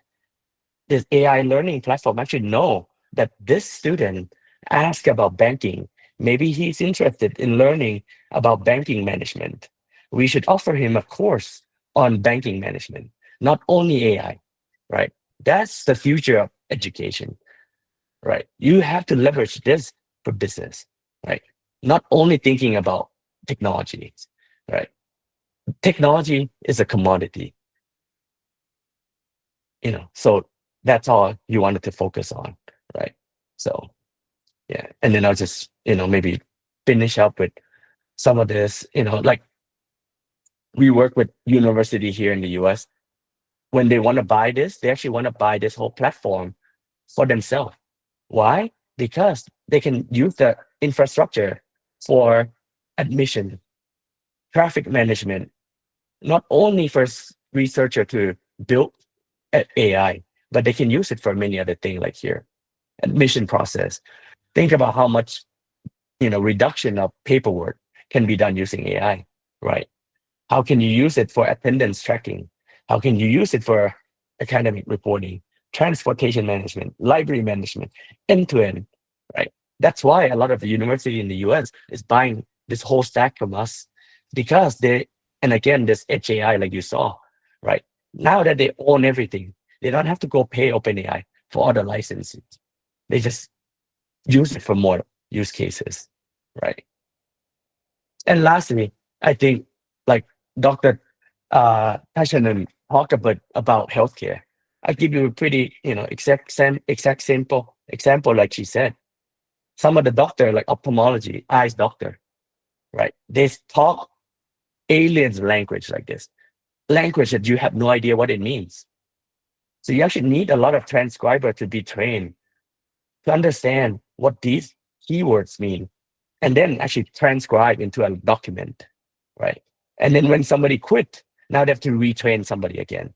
this AI learning platform actually know that this student asked about banking. Maybe he's interested in learning about banking management. We should offer him a course on banking management, not only AI, right? That's the future of education, right? You have to leverage this for business, right? Not only thinking about technology, right? Technology is a commodity, so that's all you wanted to focus on, right? So yeah, and then I'll just maybe finish up with some of this. Like we work with university here in the US. When they want to buy this, they actually want to buy this whole platform for themselves. Why? Because they can use the infrastructure for admission, traffic management, not only for researcher to build AI, but they can use it for many other things like here, admission process. Think about how much reduction of paperwork can be done using AI, right? How can you use it for attendance tracking? How can you use it for academic reporting, transportation management, library management, end to end, right? That's why a lot of the university in the US is buying this whole stack from us, because and again, this HAI, like you saw, right? Now that they own everything, they don't have to go pay OpenAI for all the licenses. They just use it for more use cases, right? And lastly, I think like Dr. Tashanan talked about healthcare. I give you a pretty, exact simple example, like she said. Some of the doctor, like ophthalmology, eyes doctor, right? They talk aliens language like this, language that you have no idea what it means. So you actually need a lot of transcriber to be trained to understand what these keywords mean, and then actually transcribe into a document, right? And then when somebody quit, now they have to retrain somebody again.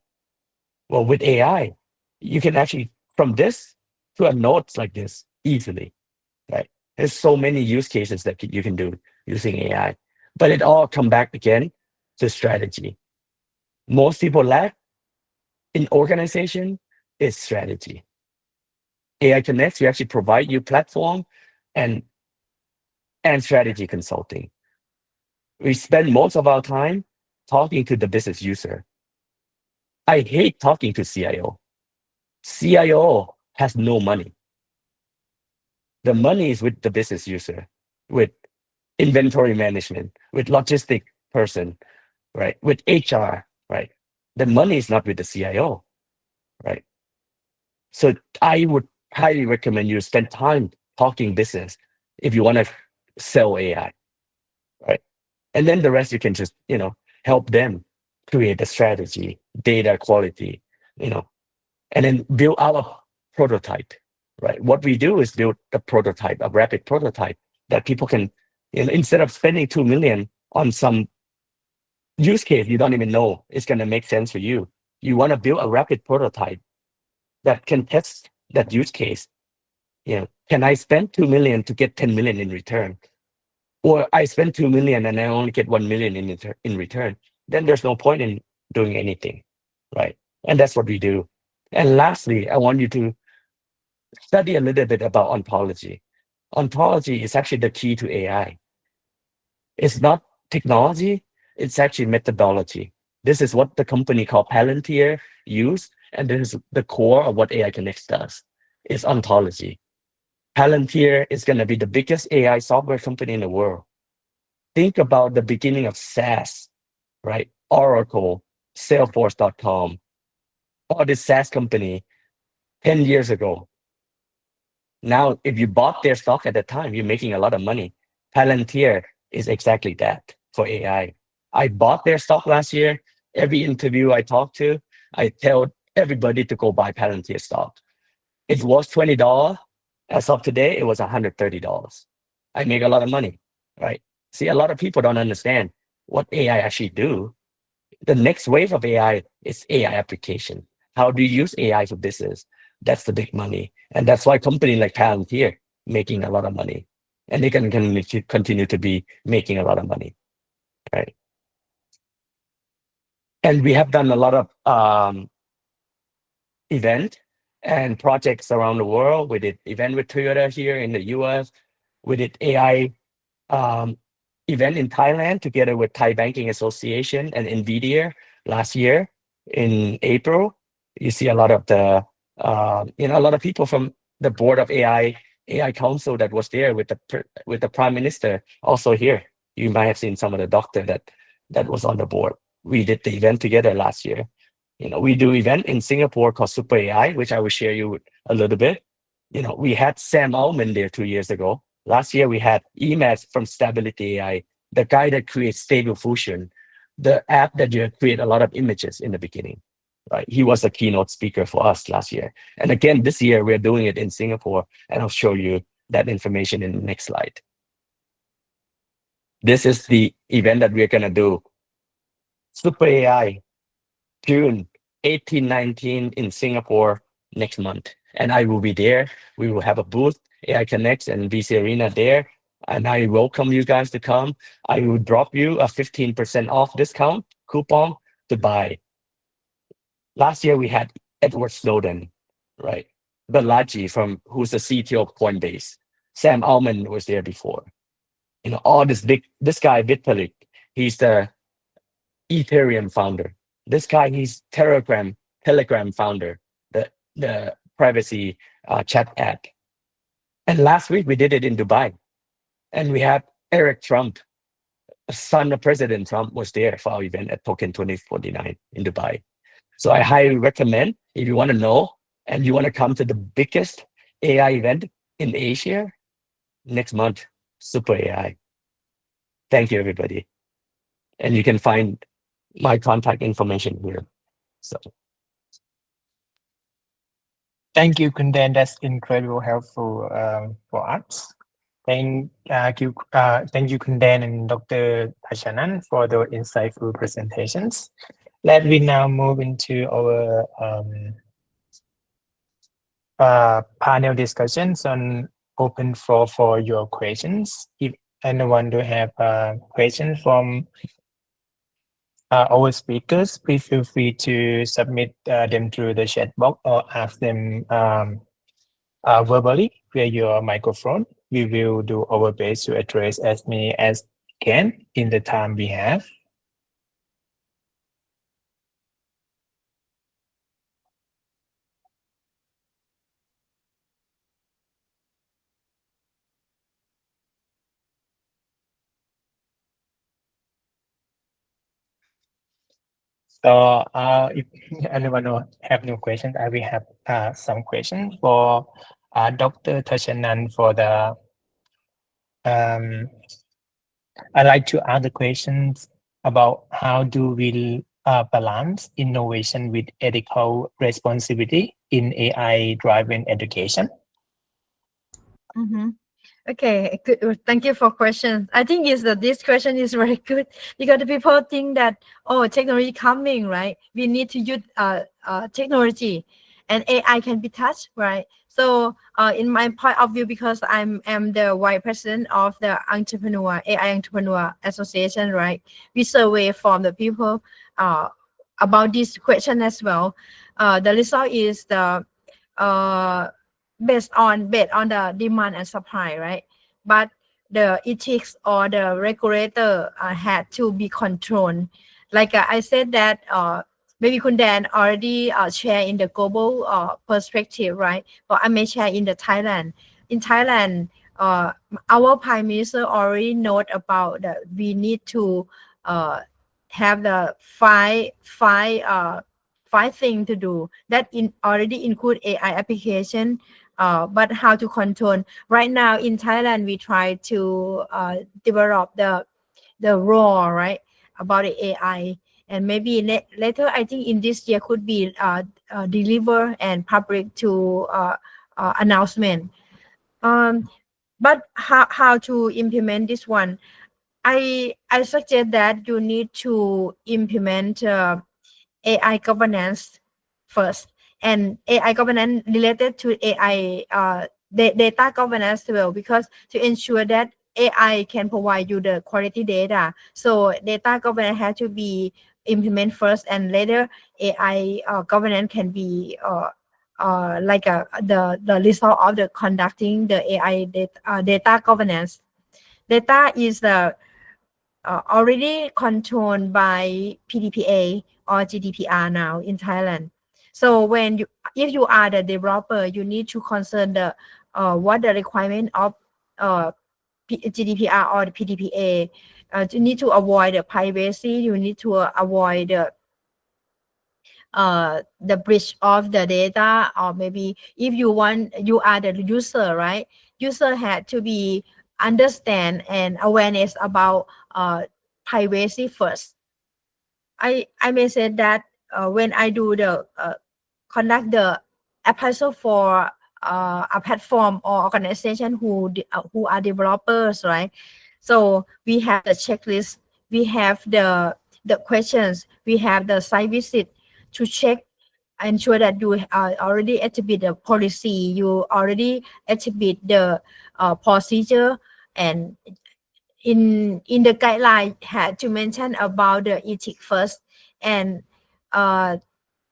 Well, with AI, you can actually from this to a notes like this easily, right? There's so many use cases that you can do using AI, but it all come back again to strategy. Most people lack in organization is strategy. AI Connects, we actually provide you platform and strategy consulting. We spend most of our time talking to the business user. I hate talking to CIO. CIO has no money. The money is with the business user, with inventory management, with logistic person, right? With HR, right? The money is not with the CIO, right? So I would highly recommend you spend time talking business if you want to sell AI, right? And then the rest you can just, help them create a strategy, data quality, and then build out a prototype, right? What we do is build a prototype, a rapid prototype that people can, instead of spending 2 million on some use case you don't even know it's going to make sense for you. You want to build a rapid prototype that can test that use case. Can I spend 2 million to get 10 million in return? Or I spend 2 million and I only get 1 million in return. Then there's no point in doing anything, right? And that's what we do. And lastly, I want you to study a little bit about ontology. Ontology is actually the key to AI. It's not technology, it's actually methodology. This is what the company called Palantir use, and this is the core of what AI Connects does. It's ontology. Palantir is going to be the biggest AI software company in the world. Think about the beginning of SaaS, right? Oracle, Salesforce.com, all this SaaS company 10 years ago. Now, if you bought their stock at the time, you're making a lot of money. Palantir is exactly that for AI. I bought their stock last year. Every interview I talk to, I tell everybody to go buy Palantir stock. It was $20. As of today, it was $130. I make a lot of money, right? See, a lot of people don't understand what AI actually do. The next wave of AI is AI application. How do you use AI for business? That's the big money. And that's why companies like Palantir making a lot of money. And they can continue to be making a lot of money, right? And we have done a lot of event and projects around the world. We did event with Toyota here in the US. We did AI event in Thailand together with Thai Banking Association and NVIDIA last year in April. You see a lot of a lot of people from the board of AI Council that was there with the Prime Minister also here. You might have seen some of the doctor that was on the board. We did the event together last year. We do event in Singapore called Super AI, which I will share you a little bit. We had Sam Altman there 2 years ago. Last year, we had Emacs from Stability AI, the guy that creates Stable Fusion, the app that you create a lot of images in the beginning, right? He was a keynote speaker for us last year. And again, this year, we're doing it in Singapore, and I'll show you that information in the next slide. This is the event that we're going to do. Super AI, June 18, 19 in Singapore next month. And I will be there. We will have a booth, AI Connects and VC Arena there. And I welcome you guys to come. I will drop you a 15% off discount coupon to buy. Last year we had Edward Snowden, right? Balaji who's the CTO of Coinbase. Sam Altman was there before. All this guy, Vitalik, he's the Ethereum founder. This guy, he's Telegram founder, the privacy chat app. And last week we did it in Dubai. And we had Eric Trump, son of President Trump, was there for our event at Token 2049 in Dubai. So I highly recommend, if you want to know and you want to come to the biggest AI event in Asia next month, Super AI. Thank you, everybody. And you can find my contact information here. So Thank you, Kundan. That's incredibly helpful for us. Thank you, Kundan and Dr. Tashanan for the insightful presentations. Let me now move into our panel discussions on open floor for your questions. If anyone do have a question from our speakers, please feel free to submit them through the chat box or ask them verbally via your microphone. We will do our best to address as many as can in the time we have. So if anyone have no questions, I will have some questions for Dr. Tashanan for the I'd like to ask the questions about how do we balance innovation with ethical responsibility in AI-driven education? Mm-hmm. Okay, good. Thank you for questions. I think this question is very good because the people think that technology coming, right? We need to use technology, and AI can be touched, right? So in my point of view, because I'm the vice president of the AI Entrepreneur Association, right? We survey from the people about this question as well. The result is the based on the demand and supply, right? But the ethics or the regulator had to be controlled. Like I said that maybe Kun Dan already share in the global perspective, right? But I may share in the Thailand. In Thailand, our prime minister already note about that we need to have the five things to do that already include AI application, but how to control. Right now in Thailand, we try to develop the raw, right, about the AI, and maybe later I think in this year could be deliver and public to announcement. But how to implement this one? I suggest that you need to implement AI governance first, and AI governance related to AI data governance as well, because to ensure that AI can provide you the quality data. So data governance has to be implemented first, and later AI governance can be like the result of the conducting the AI data governance. Data is the already controlled by PDPA or GDPR now in Thailand. So if you are the developer, you need to concern the what the requirement of GDPR or the PDPA. You need to avoid the privacy. You need to avoid the breach of the data, or maybe if you are the user, right? User had to be understand and awareness about privacy first. I may say that when I do the conduct the appraisal for a platform or organization who are developers, right? So we have the checklist, we have the questions, we have the site visit to check, ensure that you already exhibit the policy, you already exhibit the procedure, and in the guideline had to mention about the ethic first, and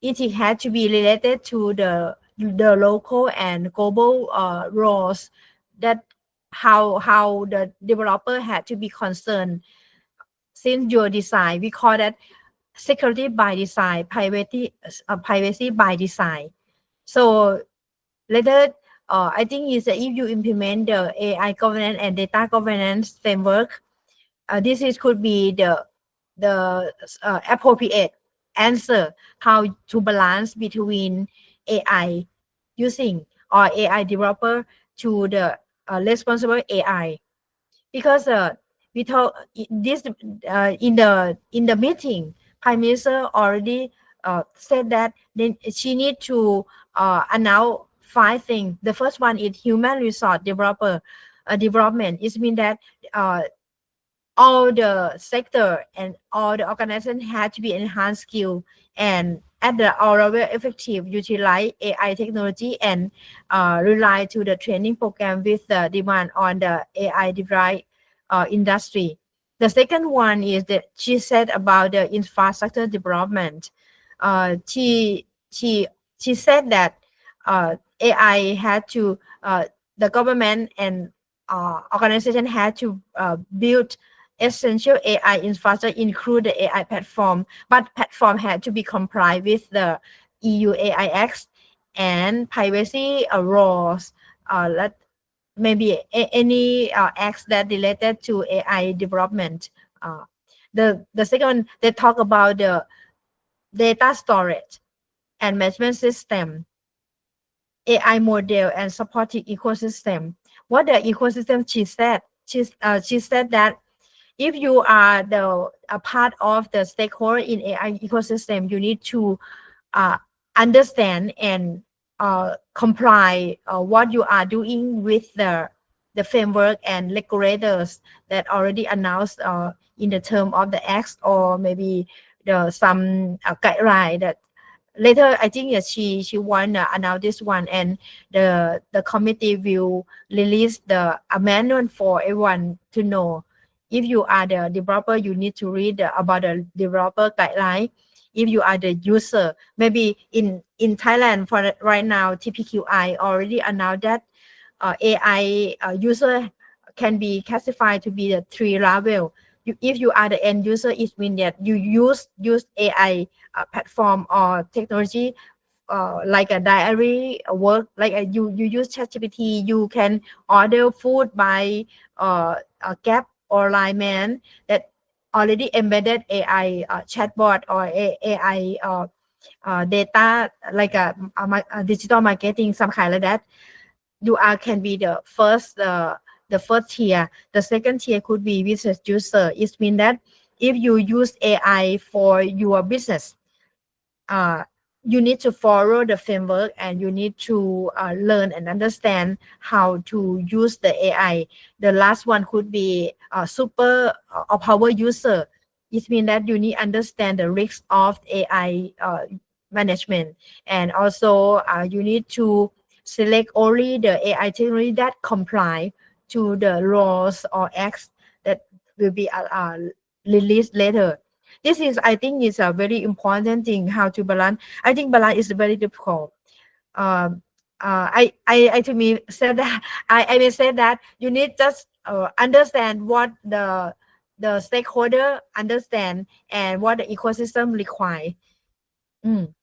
ethic had to be related to the local and global laws, that how the developer had to be concerned. Since your design, we call that security by design, privacy by design. So later, I think is that if you implement the AI governance and data governance framework, could be the appropriate answer how to balance between AI using or AI developer to the responsible AI. Because we told this in the meeting, Prime Minister already said that then she need to announce 5 things. The first one is human resource development. It means that all the sector and all the organization had to be enhanced skill and at the all level effective utilize AI technology and rely to the training program with the demand on the AI derived industry. The second one is that she said about the infrastructure development. Uh, she she she said that AI had to the government and organization had to build essential AI infrastructure, include the AI platform, but platform had to be compliant with the EU AI Act and privacy laws. That maybe any acts that related to AI development. The second, they talk about the data storage and management system, AI model and supporting ecosystem. What the ecosystem she said that if you are a part of the stakeholder in AI ecosystem, you need to uh, understand and comply what you are doing with the framework and regulators that already announced in the term of the acts or maybe some guideline that later I think she want to announce this one and the committee will release the amendment for everyone to know. If you are the developer, you need to read about the developer guideline. If you are the user, maybe in Thailand for right now, TPQI already announced that AI user can be classified to be the 3 level. If you are the end user, it means that you use AI platform or technology like a diary work, like you use ChatGPT, you can order food by a Gap or Line Man that already embedded AI chatbot or AI data like a digital marketing, some kind like that. You are can be the first tier. The second tier could be business user. It means that if you use AI for your business, uh, you need to follow the framework and you need to learn and understand how to use the AI. The last one could be super or power user. It means that you need to understand the risks of AI management, and also you need to select only the AI technology that comply to the laws or acts that will be released later. This is, I think, is a very important thing. How to balance. I think balance is very difficult. I to me said that I may say that you need just understand what the stakeholder understand and what the ecosystem require. Mm.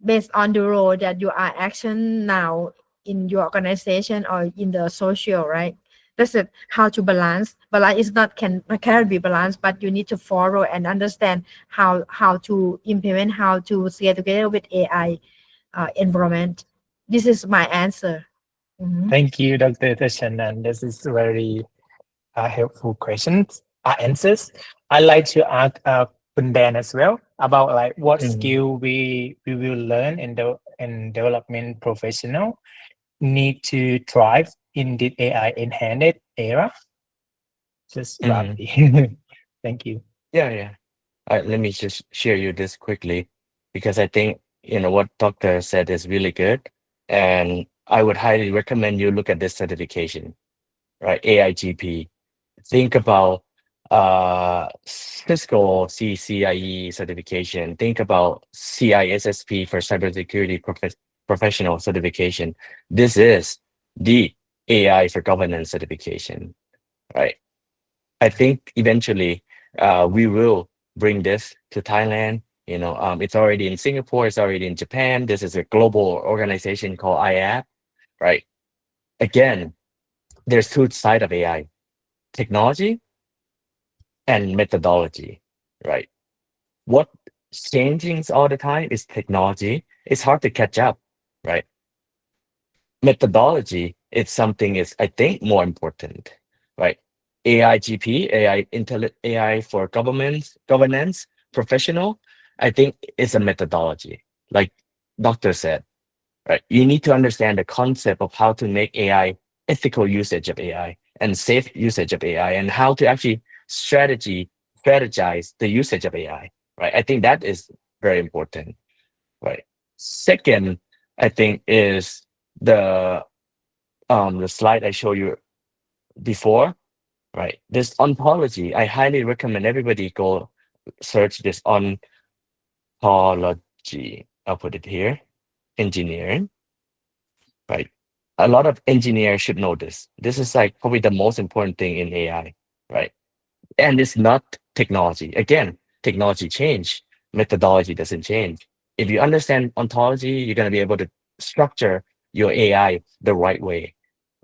Based on the role that you are action now in your organization or in the social, right? That's it. How to balance. Balance is not cannot be balanced, but you need to follow and understand how to implement, how to scale together with AI environment. This is my answer. Mhm. Thank you, Dr. Tashan, and this is very helpful questions, answers. I'd like to ask Kun Dan as well about like what skill we will learn in development professional need to thrive in the AI enhanced era. Just roughly. Thank you. Yeah. Let me just share you this quickly because I think what Doctor said is really good, and I would highly recommend you look at this certification, right? AIGP. Think about Cisco CCIE certification. Think about CISSP for cybersecurity professional certification. This is the AI for governance certification, right? I think eventually we will bring this to Thailand. It's already in Singapore, it's already in Japan. This is a global organization called IAP, right? Again, there's two sides of AI, technology and methodology, right? What changing all the time is technology. It's hard to catch up, right? Methodology is something is I think more important, right? AIGP, AI for governance, professional, I think is a methodology. Like Doctor said, right? You need to understand the concept of how to make AI ethical usage of AI and safe usage of AI and how to actually strategize the usage of AI, right? I think that is very important, right? Second, I think is the slide I showed you before, right? This ontology, I highly recommend everybody go search this ontology. I'll put it here, engineering, right? A lot of engineers should know this. This is like probably the most important thing in AI, right? And it's not technology. Again, technology change, methodology doesn't change. If you understand ontology, you're going to be able to structure your AI the right way,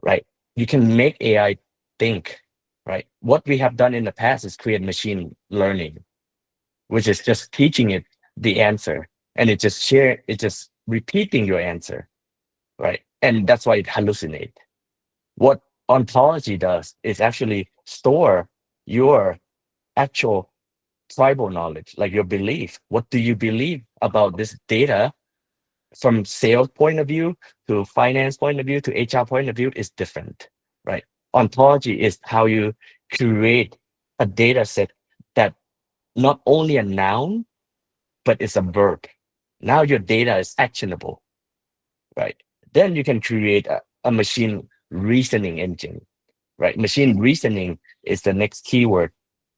right? You can make AI think, right? What we have done in the past is create machine learning, which is just teaching it the answer, and it's just repeating your answer, right? And that's why it hallucinates. What ontology does is actually store your actual tribal knowledge, like your belief. What do you believe about this data from sales point of view to finance point of view to HR point of view is different, right? Ontology is how you create a data set that not only a noun, but it's a verb. Now your data is actionable, right? Then you can create a machine reasoning engine, right? Machine reasoning is the next keyword,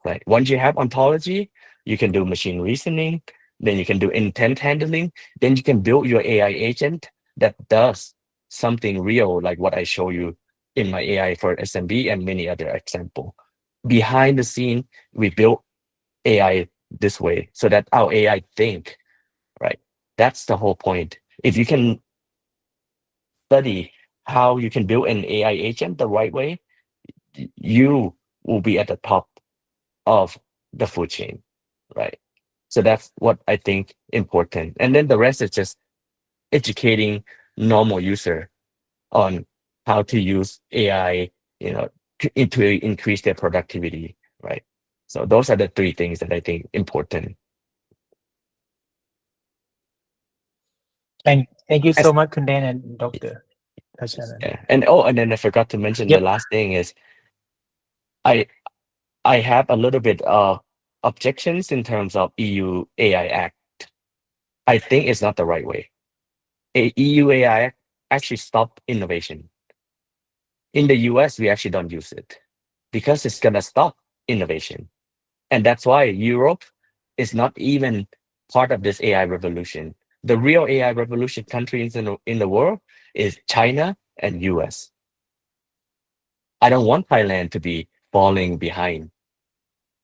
right? Once you have ontology, you can do machine reasoning, then you can do intent handling, then you can build your AI agent that does something real, like what I show you in my AI for SMB and many other example. Behind the scene, we build AI this way so that our AI think, right? That's the whole point. If you can study how you can build an AI agent the right way, you will be at the top of the food chain, right? So that's what I think important. And then the rest is just educating normal user on how to use AI, to increase their productivity, right? So those are the three things that I think important. Thank you so As- much, Kunden and Dr. Tashanan. Yeah. And then I forgot to mention the Yep. last thing is I I have a little bit of objections in terms of EU AI Act. I think it's not the right way. EU AI Act actually stop innovation. In the US, we actually don't use it because it's gonna stop innovation. And that's why Europe is not even part of this AI revolution. The real AI revolution countries in the world is China and US. I don't want Thailand to be falling behind.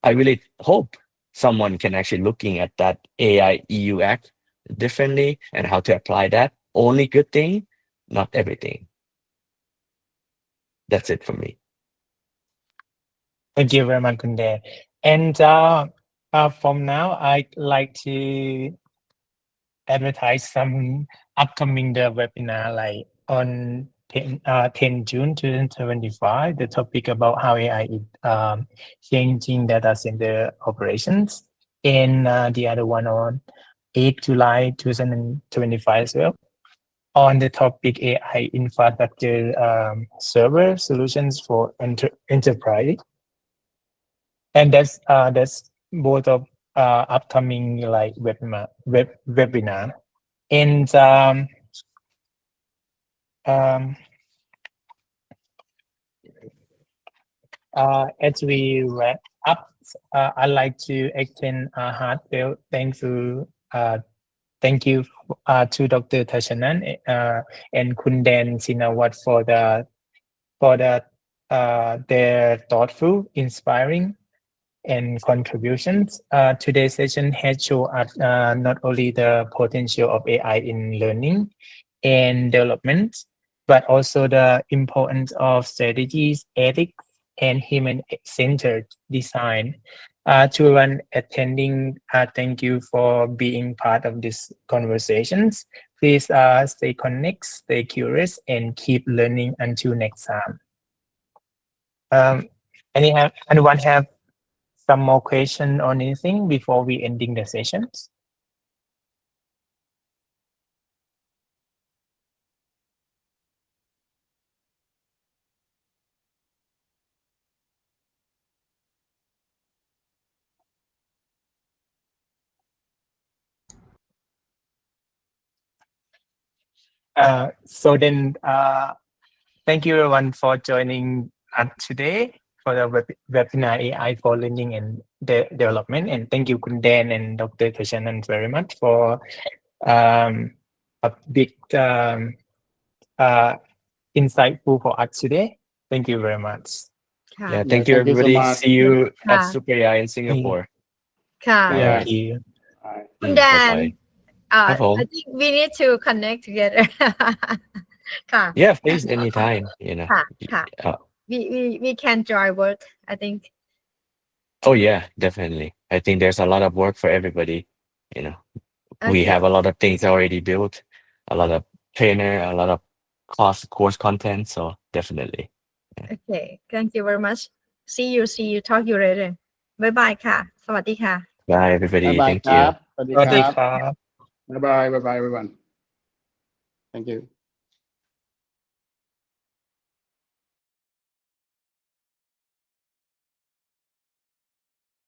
I really hope someone can actually looking at that AI EU Act differently and how to apply that. Only good thing, not everything. That's it for me. Thank you very much, Kunden. And from now, I'd like to advertise some upcoming the webinar, like on 10 June 2025, the topic about how AI is changing data center operations. And the other one on 8 July 2025 as well, on the topic AI infrastructure server solutions for enterprise. And that's both of upcoming like webinar. And as we wrap up, I'd like to extend a heartfelt thank you to Dr. Tashanan and Kunden Sinawat for their thoughtful, inspiring, and contributions. Today's session has shown us not only the potential of AI in learning and development, but also the importance of strategies, ethics, and human-centered design. To everyone attending, thank you for being part of these conversations. Please stay connected, stay curious, and keep learning until next time. Anyone have some more question or anything before we ending the sessions? So then, thank you everyone for joining us today for the webinar AI for Learning and Development. And thank you, Kun Dan and Dr. Kashanan very much for a big insightful for us today. Thank you very much. ค่ะ Yeah, Yeah, thank you thank you so everybody. much. See you at Yeah. Super AI in Singapore. ค่ะ Bye. Yeah. Thank you. Kun Dan Bye-bye. I home. think we need to connect together ค่ะ Yeah, please, anytime, you know. ค่ะ ค่ะ Uh, we can join work I think oh yeah, definitely. I think there's a lot of work for everybody, you know. We Okay. have a lot of things already built, a lot of trainer, a lot of course content, so definitely. Okay thank you very much see you talk you later บ๊ายบายค่ะ สวัสดีค่ะ Bye everybody. บ๊ายบาย Thank ครั you. บ สวัสดี สวัส ค ดี รับ ครับ บ๊ายบาย everyone. Thank you.